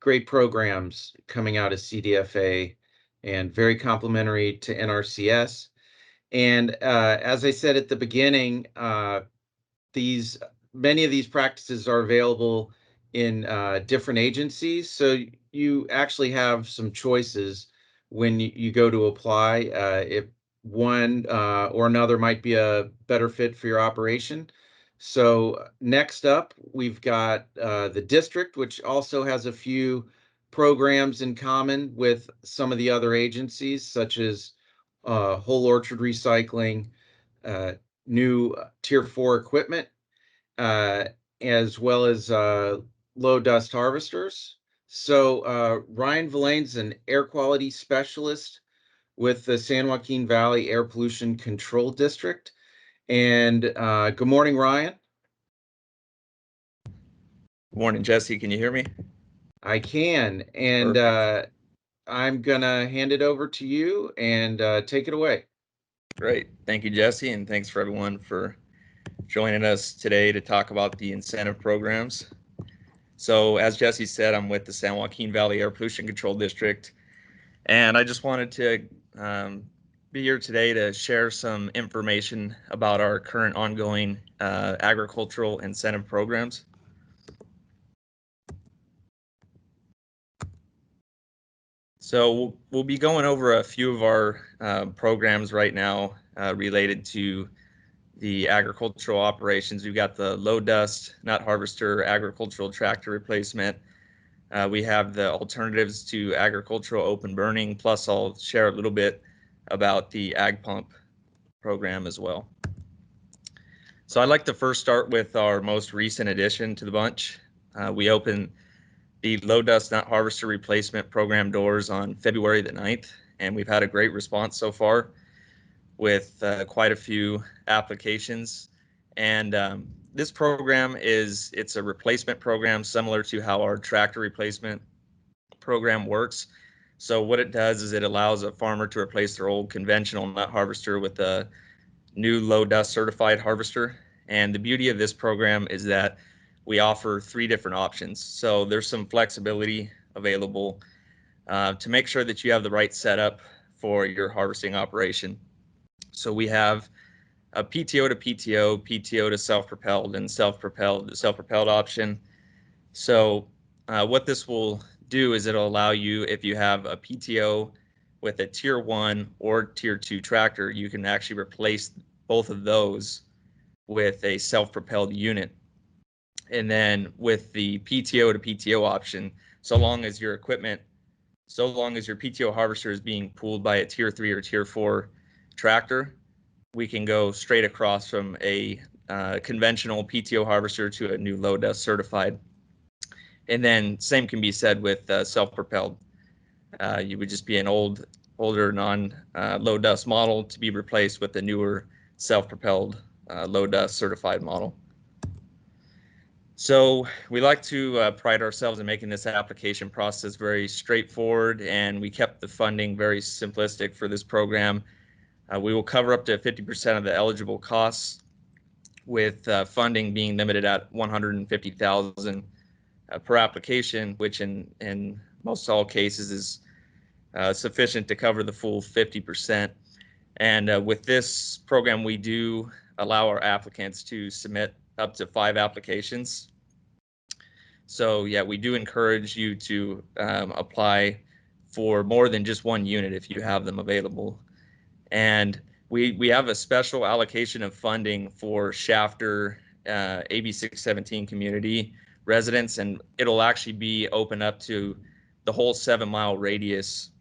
great programs coming out of CDFA, and very complimentary to NRCS. And as I said at the beginning, many of these practices are available in different agencies, so you actually have some choices when you go to apply. If one or another might be a better fit for your operation. So next up, we've got the district, which also has a few programs in common with some of the other agencies, such as whole orchard recycling, new Tier 4 equipment, as well as low dust harvesters. So Ryan Villain's an air quality specialist with the San Joaquin Valley Air Pollution Control District. And good morning, Ryan. Good morning, Jesse. Can you hear me? I can. And I'm going to hand it over to you and take it away. Great. Thank you, Jesse. And thanks for everyone for joining us today to talk about the incentive programs. So as Jesse said, I'm with the San Joaquin Valley Air Pollution Control District. And I just wanted to be here today to share some information about our current ongoing agricultural incentive programs. So we'll be going over a few of our programs right now related to the agricultural operations. We've got the low dust nut harvester agricultural tractor replacement. We have the alternatives to agricultural open burning, plus I'll share a little bit about the ag pump program as well. So I'd like to first start with our most recent addition to the bunch. We opened the low dust nut harvester replacement program doors on February the 9th, and we've had a great response so far with quite a few applications. And this program it's a replacement program similar to how our tractor replacement program works. So what it does is it allows a farmer to replace their old conventional nut harvester with a new low dust certified harvester. And the beauty of this program is that we offer 3 different options. So there's some flexibility available to make sure that you have the right setup for your harvesting operation. So we have a PTO to PTO, PTO to self-propelled, and self-propelled option. So what this will do is it'll allow you, if you have a PTO with a Tier 1 or Tier 2 tractor, you can actually replace both of those with a self-propelled unit. And then with the PTO to PTO option, so long as your PTO harvester is being pulled by a Tier 3 or Tier 4 tractor, we can go straight across from a conventional PTO harvester to a new low dust certified. And then same can be said with self-propelled. You would just be an older non-low dust model to be replaced with the newer self-propelled low dust certified model. So we like to pride ourselves in making this application process very straightforward, and we kept the funding very simplistic for this program. We will cover up to 50% of the eligible costs, with funding being limited at $150,000 per application, which in most all cases is sufficient to cover the full 50%. And with this program, we do allow our applicants to submit up to 5 applications. So yeah, we do encourage you to apply for more than just one unit if you have them available. And we have a special allocation of funding for Shafter AB 617 community residents, and it'll actually be open up to the whole 7-mile radius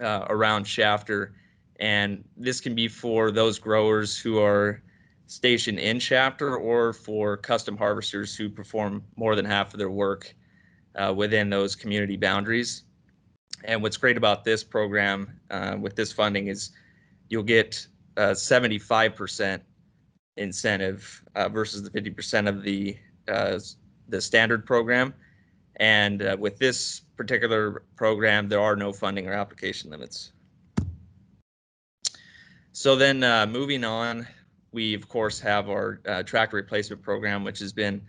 around Shafter. And this can be for those growers who are stationed in Shafter or for custom harvesters who perform more than half of their work within those community boundaries. And what's great about this program with this funding is you'll get 75% incentive versus the 50% of the standard program. And with this particular program, there are no funding or application limits. So then moving on, we of course have our tractor replacement program, which has been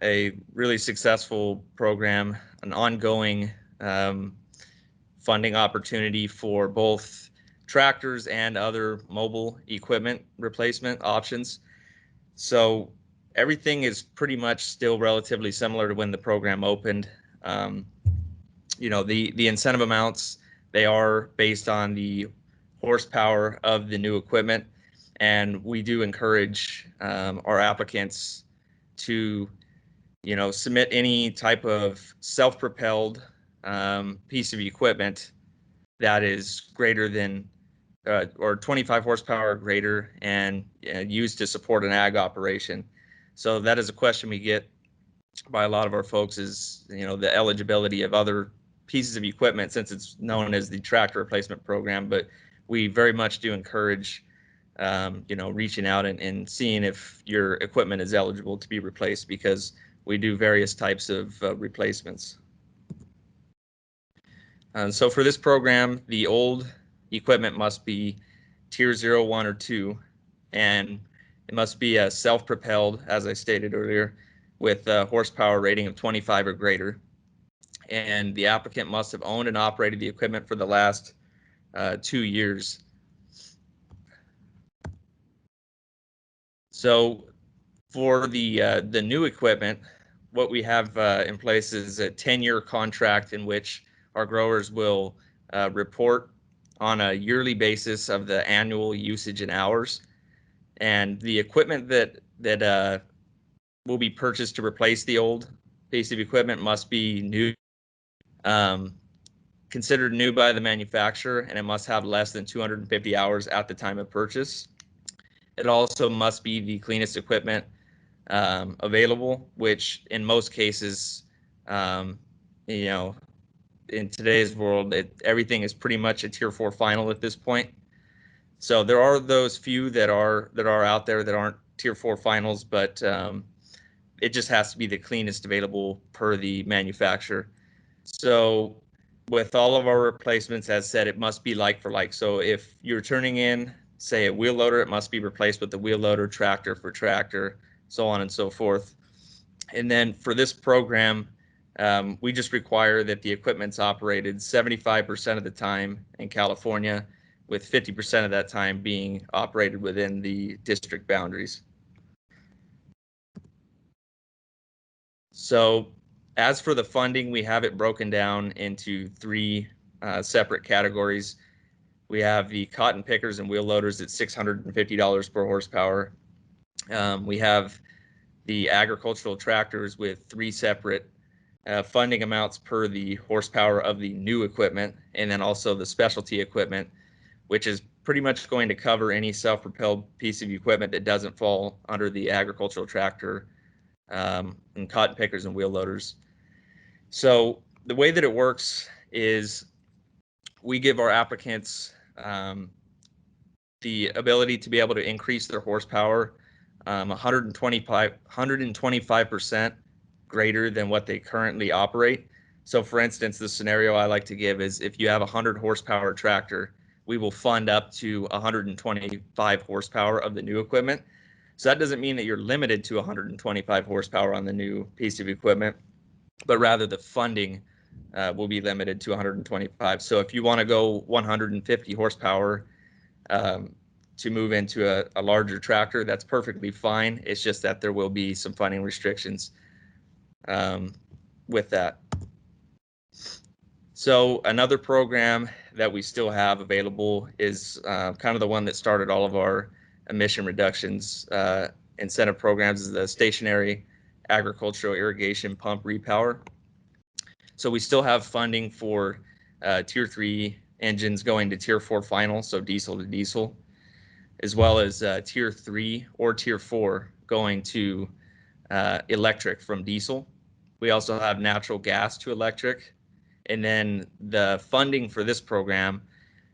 a really successful program, an ongoing funding opportunity for both tractors and other mobile equipment replacement options. So everything is pretty much still relatively similar to when the program opened. You know, the incentive amounts, they are based on the horsepower of the new equipment, and we do encourage our applicants to, you know, submit any type of self-propelled piece of equipment that is greater than or 25 horsepower or greater and used to support an ag operation. So that is a question we get by a lot of our folks is, you know, the eligibility of other pieces of equipment, since it's known as the tractor replacement program. But we very much do encourage, you know, reaching out and seeing if your equipment is eligible to be replaced, because we do various types of replacements. So for this program, the old equipment must be tier 0, 1, or 2, and it must be self-propelled, as I stated earlier, with a horsepower rating of 25 or greater. And the applicant must have owned and operated the equipment for the last 2 years. So for the new equipment, what we have in place is a 10-year contract in which our growers will report on a yearly basis of the annual usage in hours. And the equipment that will be purchased to replace the old piece of equipment must be new, considered new by the manufacturer, and it must have less than 250 hours at the time of purchase. It also must be the cleanest equipment available, which in most cases, you know, in today's world, everything is pretty much a tier 4 final at this point. So there are those few that are out there that aren't tier 4 finals, but it just has to be the cleanest available per the manufacturer. So with all of our replacements, as said, it must be like for like. So if you're turning in, say, a wheel loader, it must be replaced with the wheel loader, tractor for tractor, so on and so forth. And then for this program, we just require that the equipment's operated 75% of the time in California, with 50% of that time being operated within the district boundaries. So as for the funding, we have it broken down into 3 separate categories. We have the cotton pickers and wheel loaders at $650 per horsepower. We have the agricultural tractors with 3 separate funding amounts per the horsepower of the new equipment, and then also the specialty equipment, which is pretty much going to cover any self-propelled piece of equipment that doesn't fall under the agricultural tractor and cotton pickers and wheel loaders. So the way that it works is we give our applicants the ability to be able to increase their horsepower 125% greater than what they currently operate. So for instance, the scenario I like to give is if you have a 100 horsepower tractor, we will fund up to 125 horsepower of the new equipment. So that doesn't mean that you're limited to 125 horsepower on the new piece of equipment, but rather the funding will be limited to 125. So if you want to go 150 horsepower to move into a larger tractor, that's perfectly fine. It's just that there will be some funding restrictions with that. So another program that we still have available is kind of the one that started all of our emission reductions incentive programs, is the stationary agricultural irrigation pump repower. So we still have funding for Tier 3 engines going to Tier 4 final, so diesel to diesel, as well as Tier 3 or Tier 4 going to electric from diesel. We also have natural gas to electric. And then the funding for this program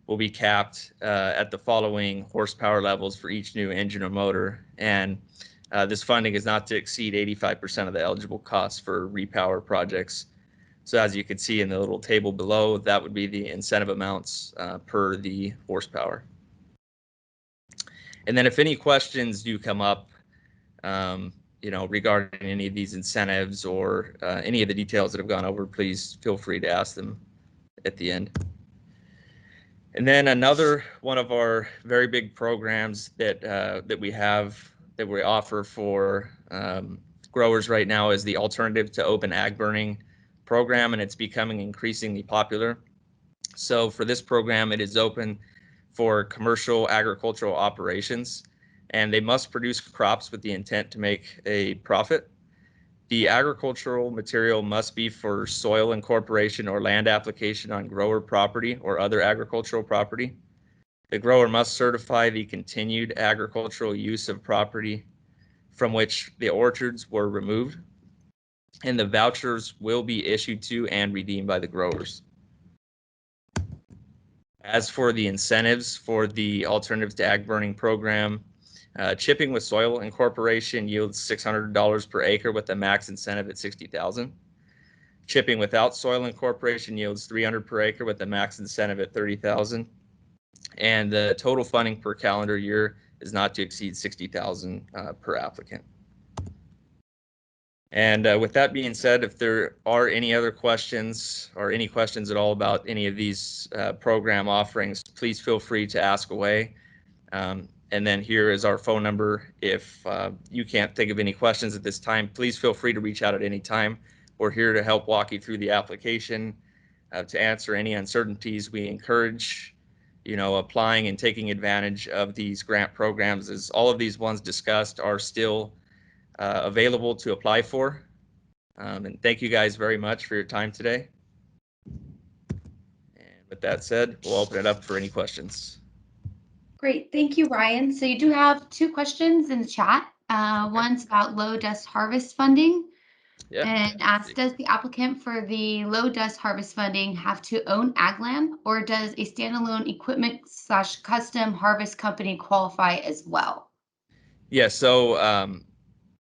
will be capped at the following horsepower levels for each new engine or motor. And this funding is not to exceed 85% of the eligible costs for repower projects. So as you can see in the little table below, that would be the incentive amounts per the horsepower. And then if any questions do come up, regarding any of these incentives or any of the details that have gone over, please feel free to ask them at the end. And then another one of our very big programs that we offer for growers right now is the Alternative to Open Ag Burning program, and it's becoming increasingly popular. So for this program, it is open for commercial agricultural operations, and they must produce crops with the intent to make a profit. The agricultural material must be for soil incorporation or land application on grower property or other agricultural property. The grower must certify the continued agricultural use of property from which the orchards were removed, and the vouchers will be issued to and redeemed by the growers. As for the incentives for the Alternatives to Ag Burning program, chipping with soil incorporation yields $600 per acre with a max incentive at $60,000. Chipping without soil incorporation yields $300 per acre with a max incentive at $30,000. And the total funding per calendar year is not to exceed $60,000 per applicant. And with that being said, if there are any other questions or any questions at all about any of these program offerings, please feel free to ask away. And then here is our phone number. If you can't think of any questions at this time, please feel free to reach out at any time. We're here to help walk you through the application, to answer any uncertainties. We encourage, applying and taking advantage of these grant programs, as all of these ones discussed are still available to apply for. And thank you guys very much for your time today. And with that said, we'll open it up for any questions. Great, thank you, RaeAnn. So you do have two questions in the chat. One's about low dust harvest funding. Yeah. And asks, does the applicant for the low dust harvest funding have to own ag land, or does a standalone equipment/custom harvest company qualify as well? Yeah, so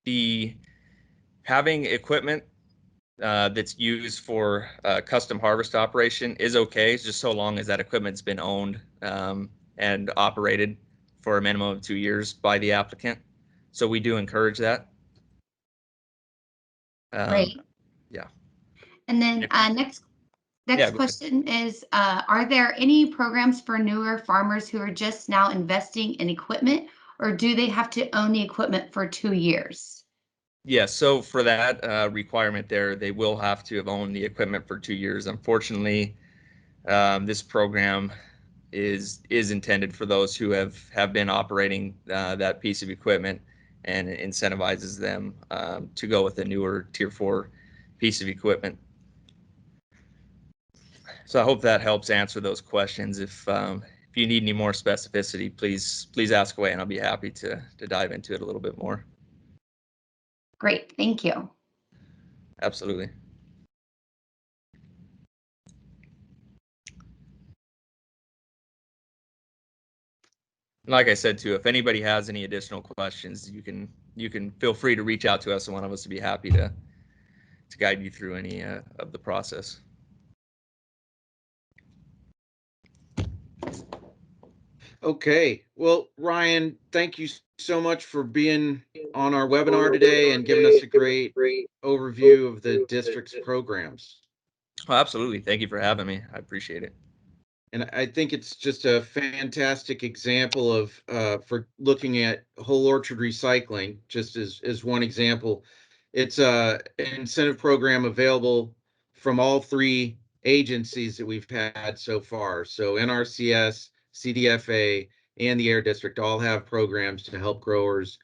the having equipment that's used for custom harvest operation is okay, just so long as that equipment's been owned and operated for a minimum of 2 years by the applicant. So we do encourage that. Great. Yeah. And then next question is, are there any programs for newer farmers who are just now investing in equipment, or do they have to own the equipment for 2 years? Yeah, so for that requirement there, they will have to have owned the equipment for 2 years. Unfortunately, this program is intended for those who have been operating that piece of equipment, and it incentivizes them to go with a newer Tier 4 piece of equipment. So I hope that helps answer those questions. If you need any more specificity, please ask away, and I'll be happy to dive into it a little bit more. Great, thank you. Absolutely. Like I said too, if anybody has any additional questions, you can feel free to reach out to us, and one of us would be happy to guide you through any of the process. Okay, well, RaeAnn, thank you so much for being on our webinar today and giving us a great overview of the district's programs. Oh, absolutely. Thank you for having me. I appreciate it. And I think it's just a fantastic example of for looking at whole orchard recycling, just as one example. It's an incentive program available from all three agencies that we've had so far. So NRCS, CDFA, and the Air District all have programs to help growers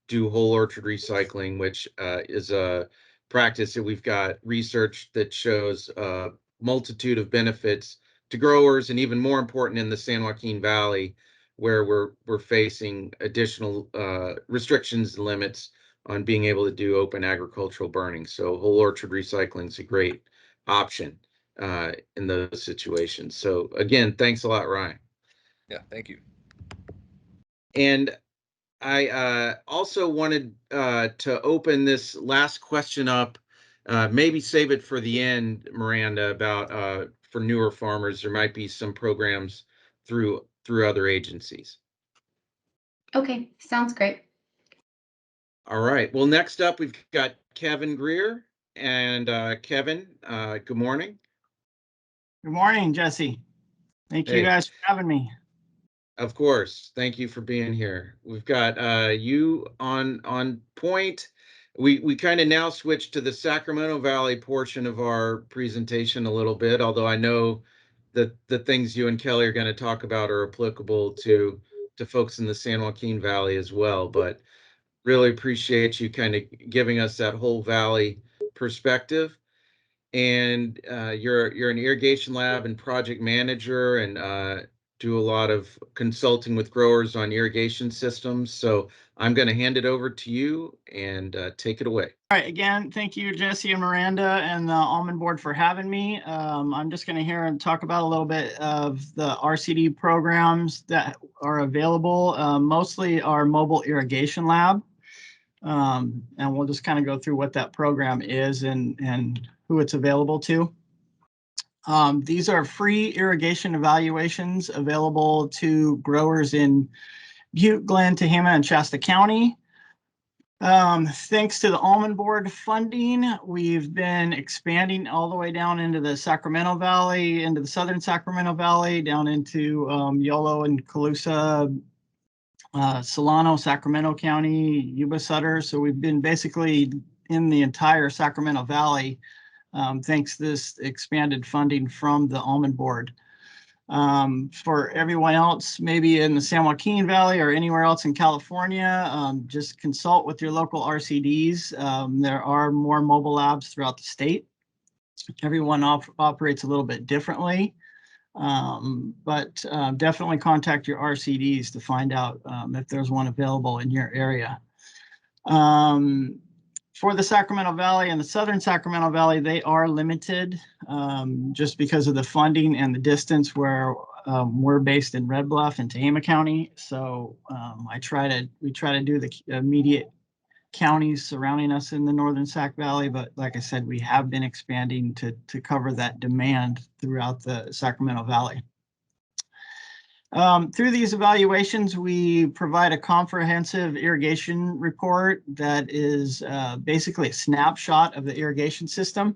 do whole orchard recycling, which is a practice that we've got research that shows a multitude of benefits to growers, and even more important in the San Joaquin Valley, where we're facing additional restrictions and limits on being able to do open agricultural burning. So whole orchard recycling is a great option in those situations. So again, thanks a lot, Ryan. Yeah, thank you. And I also wanted to open this last question up, maybe save it for the end, Miranda, about for newer farmers. There might be some programs through other agencies. Okay, sounds great. All right. Well, next up, we've got Kevin Greer. And Kevin, good morning. Good morning, Jesse. Thank you Hey. guys for having me. Of course. Thank you for being here. We've got you on point. We kind of now switch to the Sacramento Valley portion of our presentation a little bit, although I know that the things you and Kelly are going to talk about are applicable to folks in the San Joaquin Valley as well. But really appreciate you kind of giving us that whole valley perspective. And you're an irrigation lab and project manager, and do a lot of consulting with growers on irrigation systems. So I'm going to hand it over to you and take it away. All right, again, thank you, Jesse and Miranda and the Almond Board for having me. I'm just going to hear and talk about a little bit of the RCD programs that are available, mostly our mobile irrigation lab. And we'll just kind of go through what that program is and who it's available to. These are free irrigation evaluations available to growers in Butte, Glen, Tehama, and Shasta County. Thanks to the Almond Board funding, we've been expanding all the way down into the Sacramento Valley, into the southern Sacramento Valley, down into Yolo and Colusa, Solano, Sacramento County, Yuba Sutter. So we've been basically in the entire Sacramento Valley, thanks to this expanded funding from the Almond Board. For everyone else, maybe in the San Joaquin Valley or anywhere else in California, just consult with your local RCDs. There are more mobile labs throughout the state. Everyone operates a little bit differently, but definitely contact your RCDs to find out if there's one available in your area. For the Sacramento Valley and the southern Sacramento Valley, they are limited just because of the funding and the distance where we're based in Red Bluff and Tehama County. So we try to do the immediate counties surrounding us in the northern Sac Valley, but like I said, we have been expanding to cover that demand throughout the Sacramento Valley. Through these evaluations, we provide a comprehensive irrigation report that is basically a snapshot of the irrigation system.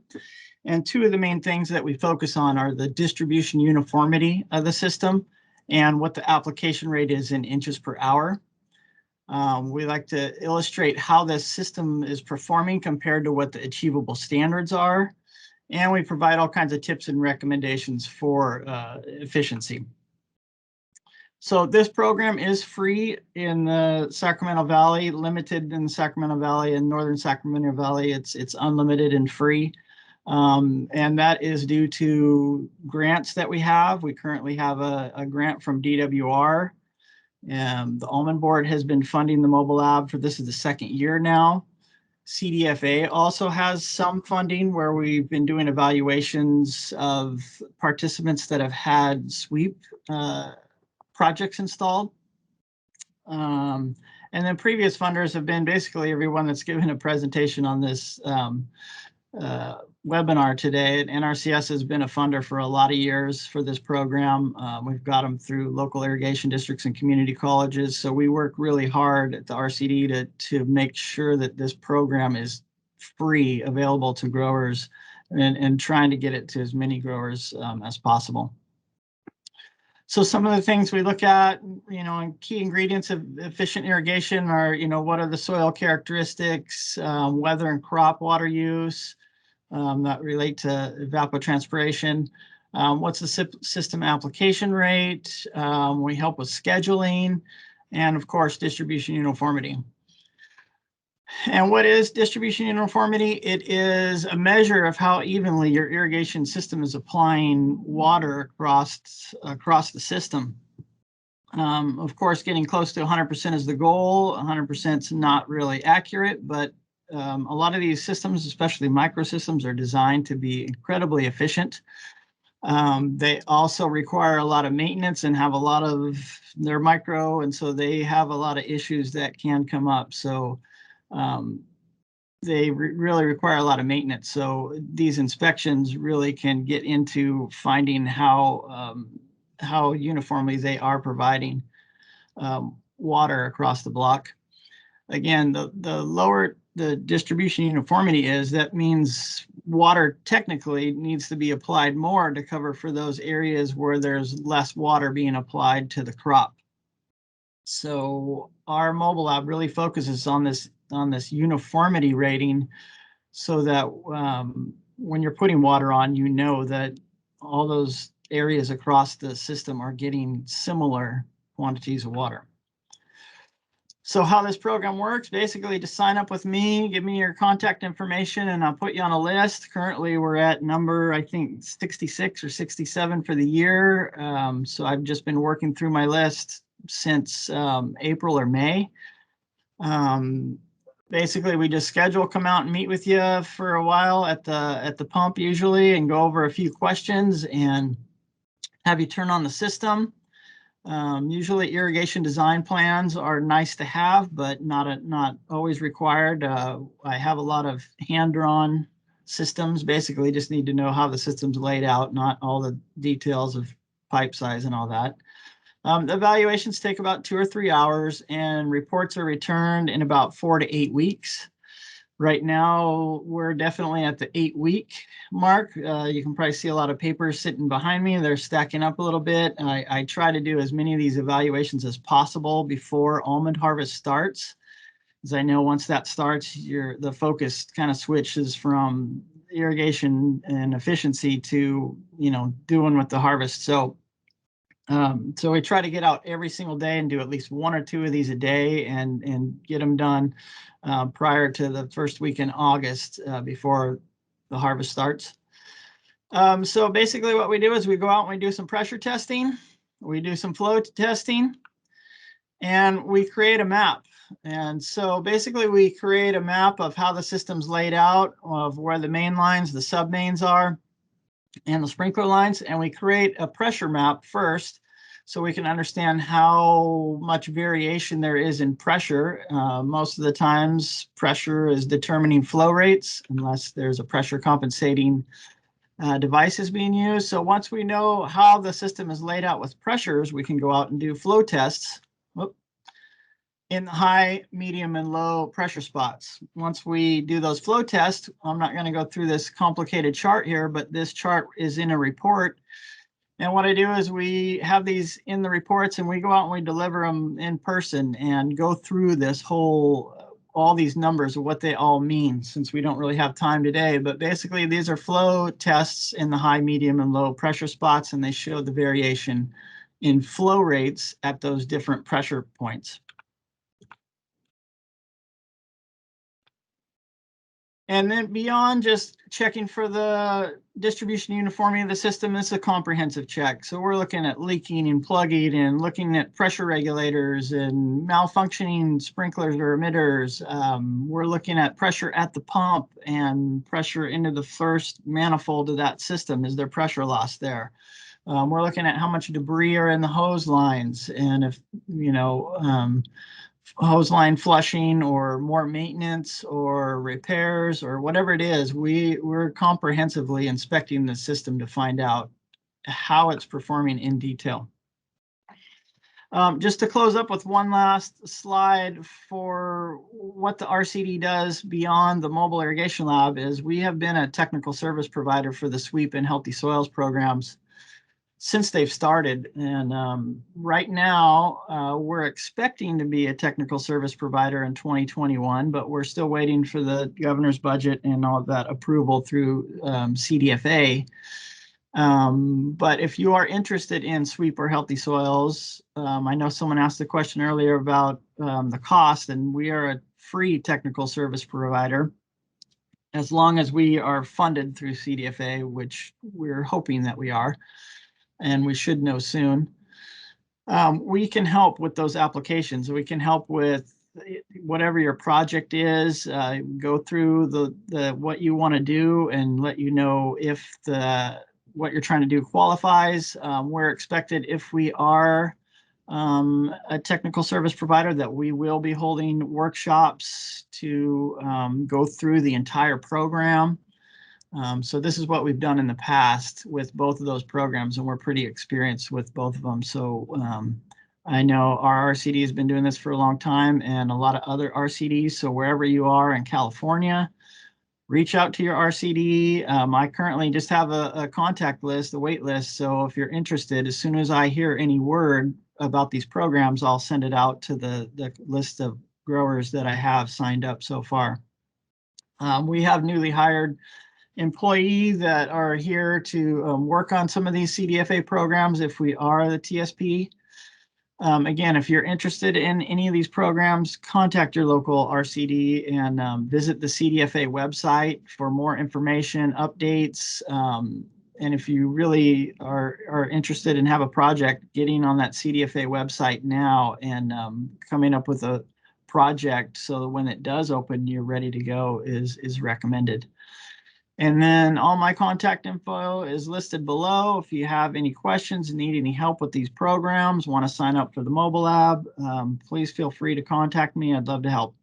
And two of the main things that we focus on are the distribution uniformity of the system and what the application rate is in inches per hour. We like to illustrate how the system is performing compared to what the achievable standards are. And we provide all kinds of tips and recommendations for efficiency. So this program is free in the Sacramento Valley, limited in the Sacramento Valley and northern Sacramento Valley. It's unlimited and free. And that is due to grants that we have. We currently have a grant from DWR. The Almond Board has been funding the mobile lab for this is the second year now. CDFA also has some funding where we've been doing evaluations of participants that have had sweep projects installed. And then previous funders have been basically everyone that's given a presentation on this webinar today. And NRCS has been a funder for a lot of years for this program. We've got them through local irrigation districts and community colleges. So we work really hard at the RCD to make sure that this program is free, available to growers and trying to get it to as many growers as possible. So some of the things we look at, and key ingredients of efficient irrigation are, what are the soil characteristics, weather and crop water use that relate to evapotranspiration. What's the system application rate? We help with scheduling, and of course, distribution uniformity. And what is distribution uniformity? It is a measure of how evenly your irrigation system is applying water across the system. Of course, getting close to 100% is the goal. 100% is not really accurate, but a lot of these systems, especially microsystems, are designed to be incredibly efficient. They also require a lot of maintenance and have a lot of, they're micro, and so they have a lot of issues that can come up. So they really require a lot of maintenance. So these inspections really can get into finding how uniformly they are providing water across the block. Again, the lower the distribution uniformity is, that means water technically needs to be applied more to cover for those areas where there's less water being applied to the crop. So our mobile lab really focuses on this uniformity rating, so that when you're putting water on, that all those areas across the system are getting similar quantities of water. So how this program works, basically to sign up with me, give me your contact information, and I'll put you on a list. Currently, we're at number, I think, 66 or 67 for the year. So I've just been working through my list since April or May. Basically, we just schedule, come out and meet with you for a while at the pump usually, and go over a few questions and have you turn on the system. Usually irrigation design plans are nice to have, but not always required. I have a lot of hand-drawn systems. Basically, just need to know how the system's laid out, not all the details of pipe size and all that. The evaluations take about 2 or 3 hours, and reports are returned in about 4 to 8 weeks. Right now, we're definitely at the 8-week mark. You can probably see a lot of papers sitting behind me. They're stacking up a little bit. I try to do as many of these evaluations as possible before almond harvest starts, because I know once that starts, the focus kind of switches from irrigation and efficiency to doing with the harvest. So we try to get out every single day and do at least 1 or 2 of these a day and get them done prior to the first week in August before the harvest starts. So basically what we do is we go out and we do some pressure testing, we do some flow testing, and we create a map. And so basically we create a map of how the system's laid out, of where the main lines, the sub mains are, and the sprinkler lines, and we create a pressure map first, so we can understand how much variation there is in pressure. Most of the times, pressure is determining flow rates, unless there's a pressure compensating device is being used. So once we know how the system is laid out with pressures, we can go out and do flow tests in the high, medium, and low pressure spots. Once we do those flow tests, I'm not going to go through this complicated chart here, but this chart is in a report. And what I do is we have these in the reports, and we go out and we deliver them in person and go through this all these numbers of what they all mean, since we don't really have time today. But basically, these are flow tests in the high, medium, and low pressure spots, and they show the variation in flow rates at those different pressure points. And then beyond just checking for the distribution uniformity of the system, it's a comprehensive check. So we're looking at leaking and plugging, and looking at pressure regulators and malfunctioning sprinklers or emitters. We're looking at pressure at the pump and pressure into the first manifold of that system. Is there pressure loss there? We're looking at how much debris are in the hose lines, and if, hose line flushing or more maintenance or repairs or whatever it is, we're comprehensively inspecting the system to find out how it's performing in detail. Just to close up with one last slide for what the RCD does beyond the mobile irrigation lab is we have been a technical service provider for the SWEEP and Healthy Soils programs since they've started. And right now, we're expecting to be a technical service provider in 2021, but we're still waiting for the governor's budget and all of that approval through CDFA. But if you are interested in SWEEP or Healthy Soils, I know someone asked the question earlier about the cost, and we are a free technical service provider as long as we are funded through CDFA, which we're hoping that we are, and we should know soon. We can help with those applications. We can help with whatever your project is, go through the what you want to do and let you know if what you're trying to do qualifies. We're expected, if we are a technical service provider, that we will be holding workshops to go through the entire program. So this is what we've done in the past with both of those programs, and we're pretty experienced with both of them. So I know our RCD has been doing this for a long time, and a lot of other RCDs. So wherever you are in California, reach out to your RCD. I currently just have a contact list, a wait list. So if you're interested, as soon as I hear any word about these programs, I'll send it out to the list of growers that I have signed up so far. We have newly hired employees that are here to work on some of these CDFA programs if we are the TSP. Again, if you're interested in any of these programs, contact your local RCD and visit the CDFA website for more information, updates. And if you really are interested and have a project, getting on that CDFA website now and coming up with a project so that when it does open, you're ready to go is recommended. And then all my contact info is listed below. If you have any questions, need any help with these programs, want to sign up for the mobile lab, please feel free to contact me. I'd love to help.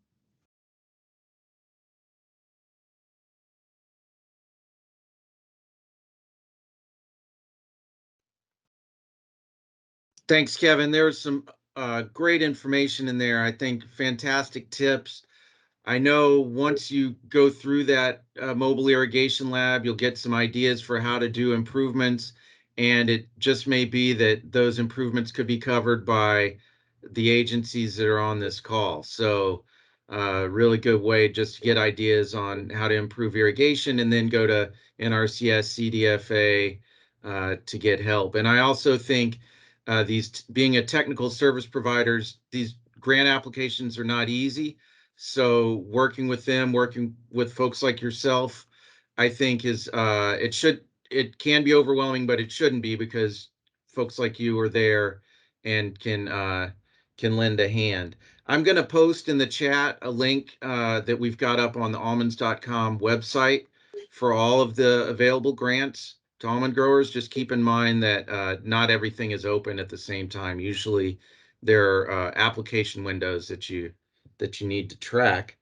Thanks, Kevin. There's some great information in there. I think fantastic tips. I know once you go through that mobile irrigation lab, you'll get some ideas for how to do improvements, and it just may be that those improvements could be covered by the agencies that are on this call. So really good way just to get ideas on how to improve irrigation, and then go to NRCS, CDFA to get help. And I also think these being a technical service providers, these grant applications are not easy. So working with them, working with folks like yourself, I think is it can be overwhelming, but it shouldn't be, because folks like you are there and can lend a hand. I'm going to post in the chat a link that we've got up on the almonds.com website for all of the available grants to almond growers. Just keep in mind that not everything is open at the same time. Usually there are application windows that you need to track.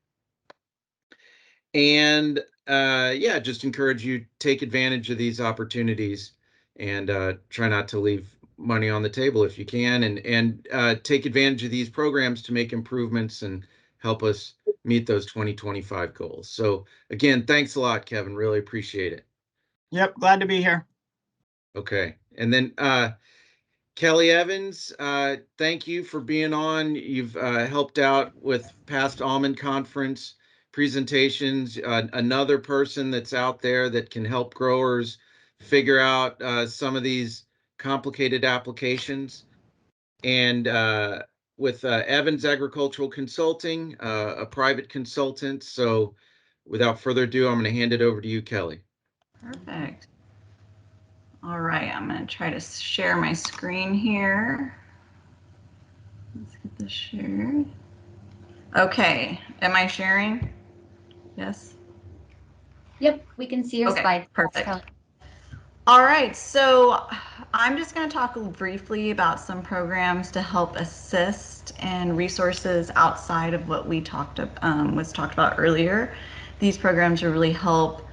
And yeah, just encourage you, take advantage of these opportunities, and try not to leave money on the table if you can, and take advantage of these programs to make improvements and help us meet those 2025 goals. So again, thanks a lot, Kevin. Really appreciate it. Yep, glad to be here. Okay. And then Kelly Evans, thank you for being on. You've helped out with past Almond Conference presentations. Another person that's out there that can help growers figure out some of these complicated applications. And with Evans Agricultural Consulting, a private consultant. So without further ado, I'm going to hand it over to you, Kelly. Perfect. All right, I'm going to try to share my screen here. Let's get this shared. Okay, am I sharing? Yes? Yep, we can see your slide. Perfect. All right, so I'm just going to talk briefly about some programs to help assist and resources outside of what we was talked about earlier. These programs will really help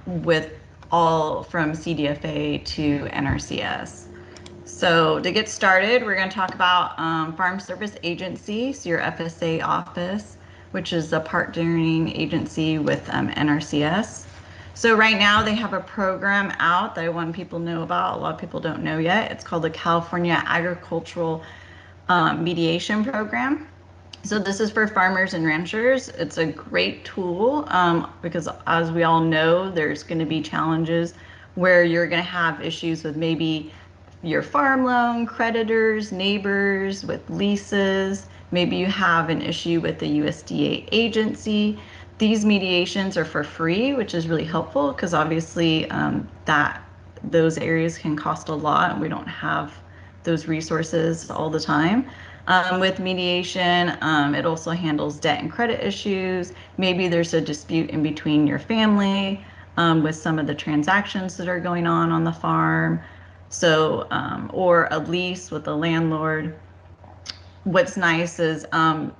with all from CDFA to NRCS. So to get started, we're going to talk about Farm Service Agency, so your FSA office, which is a partnering agency with NRCS. So right now they have a program out that I want people to know about. A lot of people don't know yet. It's called the California Agricultural Mediation Program. So this is for farmers and ranchers. It's a great tool because as we all know, there's going to be challenges where you're going to have issues with maybe your farm loan, creditors, neighbors, with leases. Maybe you have an issue with the USDA agency. These mediations are for free, which is really helpful because obviously those areas can cost a lot and we don't have those resources all the time. With mediation, it also handles debt and credit issues. Maybe there's a dispute in between your family with some of the transactions that are going on the farm. So, or a lease with the landlord. What's nice is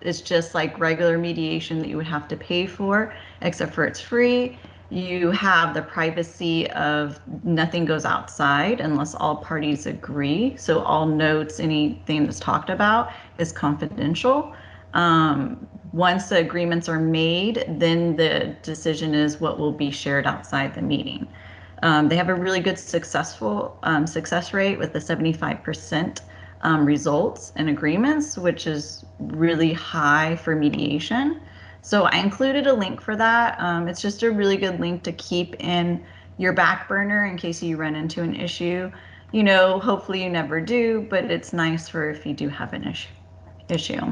it's just like regular mediation that you would have to pay for, except for it's free. You have the privacy of nothing goes outside unless all parties agree. So all notes, anything that's talked about is confidential. Once the agreements are made, then the decision is what will be shared outside the meeting. They have a really good success rate with the 75% results and agreements, which is really high for mediation. So I included a link for that. It's just a really good link to keep in your back burner in case you run into an issue. You know, hopefully you never do, but it's nice for if you do have an issue.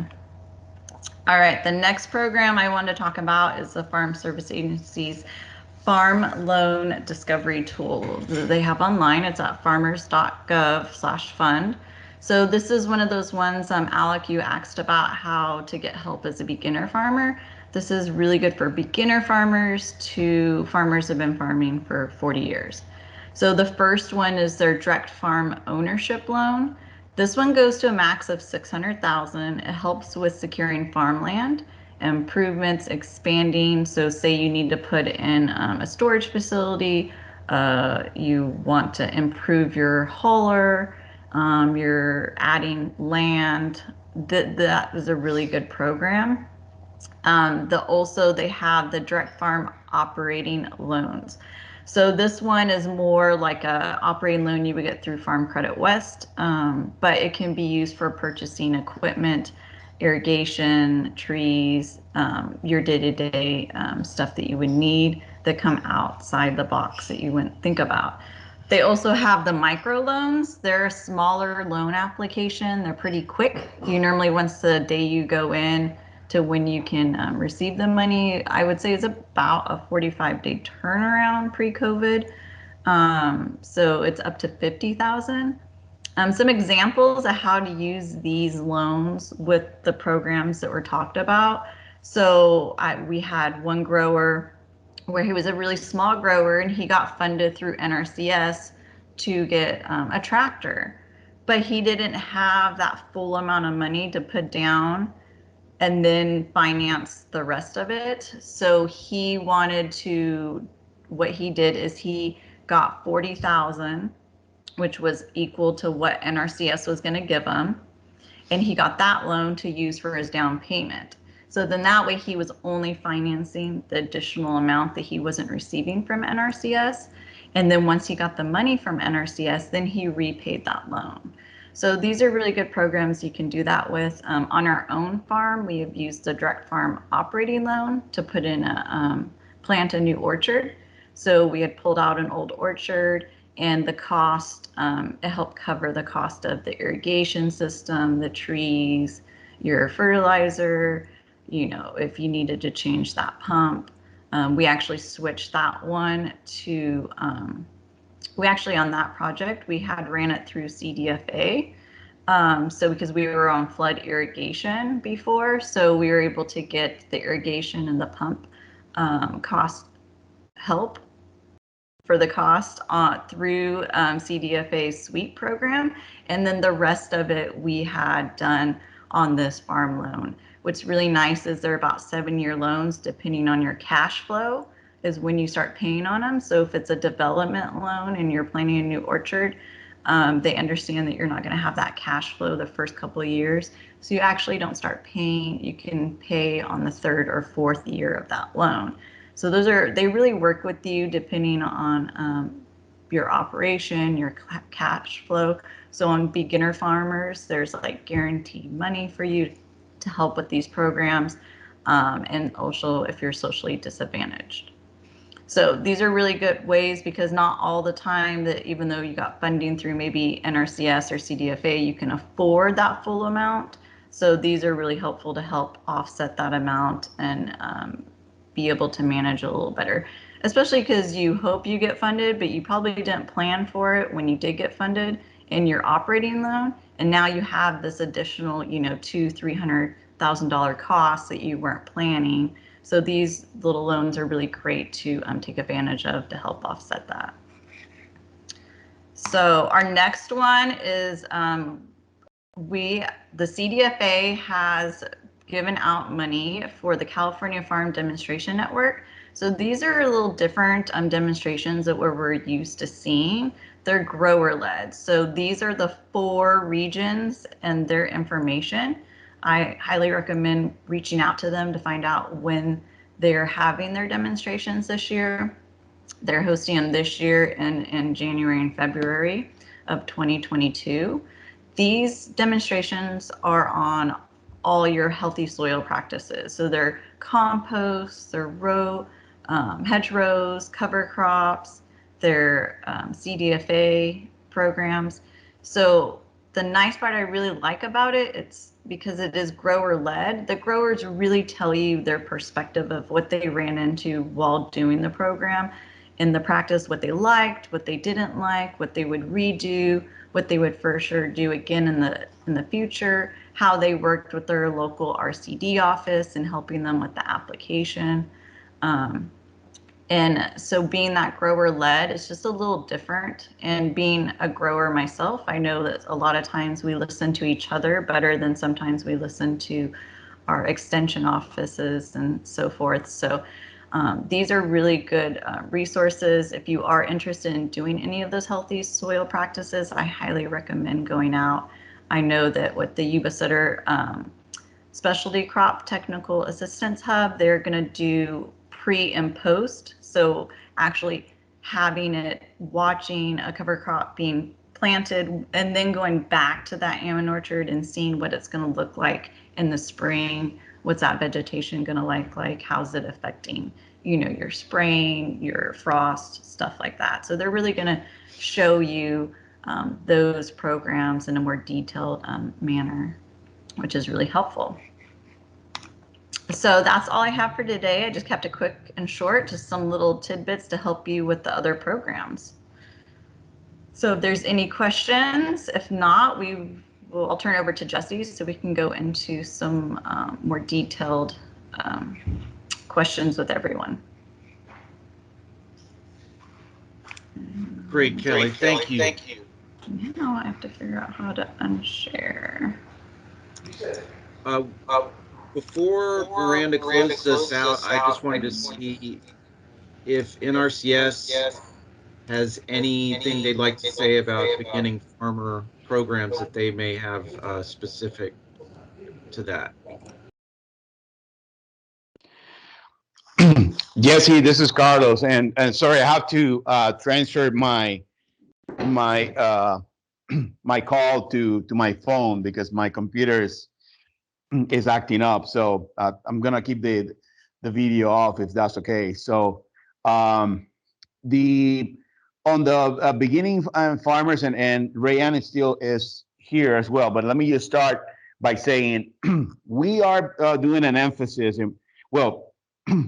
All right, the next program I want to talk about is the Farm Service Agency's Farm Loan Discovery Tool that they have online. It's at farmers.gov/fund. So this is one of those ones, Alec, you asked about how to get help as a beginner farmer. This is really good for beginner farmers to farmers who have been farming for 40 years. So the first one is their direct farm ownership loan. This one goes to a max of $600,000. It helps with securing farmland, improvements, expanding. So say you need to put in a storage facility, you want to improve your hauler, you're adding land. That is a really good program. Also they have the direct farm operating loans. So this one is more like a operating loan you would get through Farm Credit West, but it can be used for purchasing equipment, irrigation, trees, your day-to-day stuff that you would need that come outside the box that you wouldn't think about. They also have the micro loans. They're a smaller loan application. They're pretty quick. You normally, once the day you go in to when you can receive the money, I would say is about a 45-day turnaround pre-COVID. So it's up to 50,000. Some examples of how to use these loans with the programs that were talked about. So we had one grower where he was a really small grower and he got funded through NRCS to get a tractor, but he didn't have that full amount of money to put down and then finance the rest of it. So he wanted to, what he did is he got 40,000, which was equal to what NRCS was going to give him. And he got that loan to use for his down payment. So then that way he was only financing the additional amount that he wasn't receiving from NRCS. And then once he got the money from NRCS, then he repaid that loan. So these are really good programs you can do that with. On our own farm, we have used the direct farm operating loan to put in plant a new orchard. So we had pulled out an old orchard, and the cost, it helped cover the cost of the irrigation system, the trees, your fertilizer, you know, if you needed to change that pump. We actually switched that one to, on that project, we had ran it through CDFA. So because we were on flood irrigation before, so we were able to get the irrigation and the pump cost help for the cost through CDFA's SWEET program. And then the rest of it we had done on this farm loan. What's really nice is they're about 7-year loans, depending on your cash flow is when you start paying on them. So if it's a development loan and you're planting a new orchard, They understand that you're not going to have that cash flow the first couple of years. So you actually don't start paying. You can pay on the third or fourth year of that loan. So they really work with you depending on your operation, your cash flow. So on beginner farmers, there's like guaranteed money for you to help with these programs, and also if you're socially disadvantaged. So these are really good ways, because not all the time that, even though you got funding through maybe NRCS or CDFA, you can afford that full amount. So these are really helpful to help offset that amount and be able to manage a little better, especially because you hope you get funded, but you probably didn't plan for it when you did get funded in your operating loan. And now you have this additional, $200,000-$300,000 costs that you weren't planning. So these little loans are really great to take advantage of to help offset that. So our next one is the CDFA has given out money for the California Farm Demonstration Network. So these are a little different demonstrations that we're used to seeing. They're grower-led. So these are the 4 regions and their information. I highly recommend reaching out to them to find out when they're having their demonstrations this year. They're hosting them this year in January and February of 2022. These demonstrations are on all your healthy soil practices. So they're compost, they're hedgerows, cover crops, they're CDFA programs. So the nice part I really like about it, it's because it is grower-led. The growers really tell you their perspective of what they ran into while doing the program, in the practice, what they liked, what they didn't like, what they would redo, what they would for sure do again in the future, how they worked with their local RCD office and helping them with the application. And so being that grower-led is just a little different. And being a grower myself, I know that a lot of times we listen to each other better than sometimes we listen to our extension offices and so forth. So these are really good resources. If you are interested in doing any of those healthy soil practices, I highly recommend going out. I know that with the Yuba Sutter Specialty Crop Technical Assistance Hub, they're going to do pre and post. So actually having it, watching a cover crop being planted, and then going back to that almond orchard and seeing what it's going to look like in the spring. What's that vegetation going to look like? How's it affecting, your spraying, your frost, stuff like that. So they're really going to show you those programs in a more detailed manner, which is really helpful. So that's all I have for today. I just kept it quick and short, just some little tidbits to help you with the other programs. So if there's any questions, if not, I'll turn it over to Jesse so we can go into some more detailed questions with everyone. Great, Kelly. Thank you. Now I have to figure out how to unshare. Before Miranda closes us out, I just wanted to see if NRCS has anything they'd like to say about beginning farmer programs that they may have specific to that. Jesse, this is Carlos, and sorry, I have to transfer my my call to my phone because my computer is acting up. So I'm gonna keep the video off if that's okay. So on the beginning farmers, and RaeAnn still is here as well. But let me just start by saying we are doing an emphasis in, well,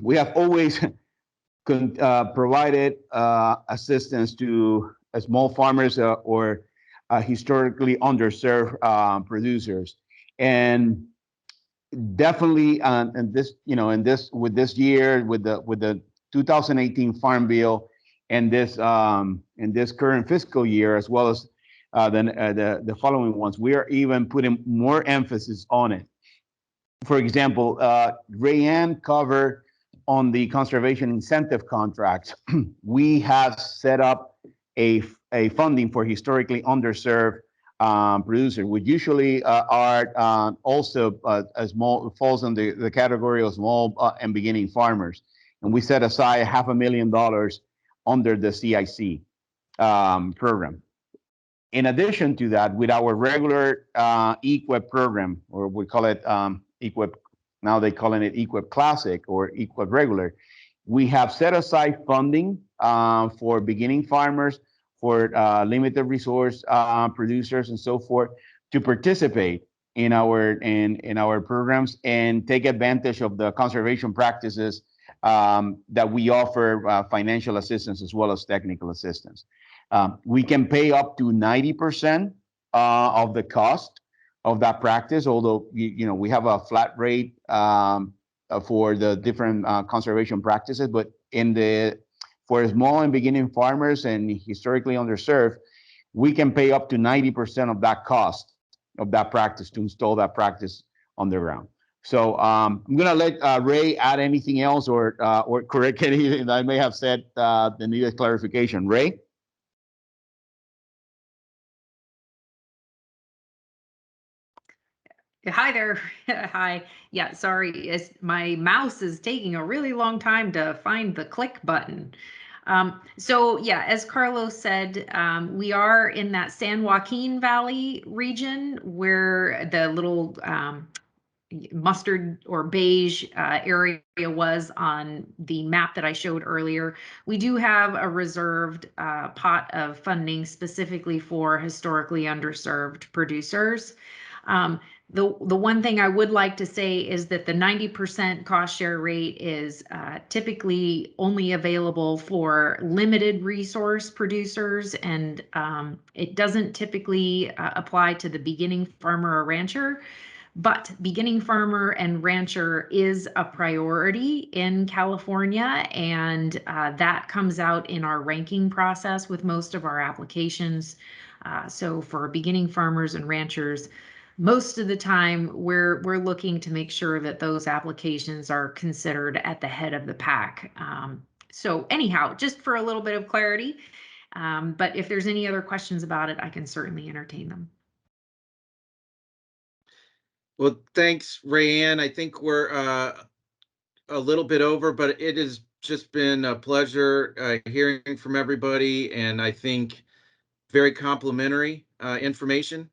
we have always provided assistance to small farmers or historically underserved producers, and definitely and this with this year with the 2018 Farm Bill and this current fiscal year, as well as the following ones, we are even putting more emphasis on it. For example, RaeAnn covered on the conservation incentive contracts. We have set up a a funding for historically underserved producers, which usually are also a small, falls in the category of small and beginning farmers. And we set aside $500,000 under the CIC program. In addition to that, with our regular EQIP program, or we call it EQIP, now they're calling it EQIP Classic or EQIP Regular, we have set aside funding for beginning farmers, for limited resource producers and so forth, to participate in our programs and take advantage of the conservation practices that we offer, financial assistance as well as technical assistance. We can pay up to 90% of the cost of that practice, although we have a flat rate for the different conservation practices, but for small and beginning farmers and historically underserved, we can pay up to 90% of that cost of that practice to install that practice on the ground. So I'm gonna let Ray add anything else or correct anything that I may have said that needed clarification. Ray? Hi there. Hi. Yeah, sorry. My mouse is taking a really long time to find the click button. So yeah, as Carlos said, we are in that San Joaquin Valley region where the little mustard or beige area was on the map that I showed earlier. We do have a reserved pot of funding specifically for historically underserved producers. The one thing I would like to say is that the 90% cost share rate is typically only available for limited resource producers, and it doesn't typically apply to the beginning farmer or rancher. But beginning farmer and rancher is a priority in California, and that comes out in our ranking process with most of our applications. So for beginning farmers and ranchers, most of the time we're looking to make sure that those applications are considered at the head of the pack. So anyhow, just for a little bit of clarity, but if there's any other questions about it, I can certainly entertain them. Well, thanks, RaeAnn. I think we're a little bit over, but it has just been a pleasure hearing from everybody, and I think very complimentary information.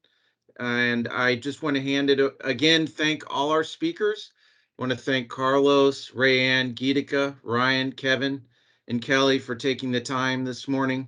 And I just want to hand it again, thank all our speakers. I want to thank Carlos, RaeAnn, Geetika, Ryan, Kevin, and Kelly for taking the time this morning.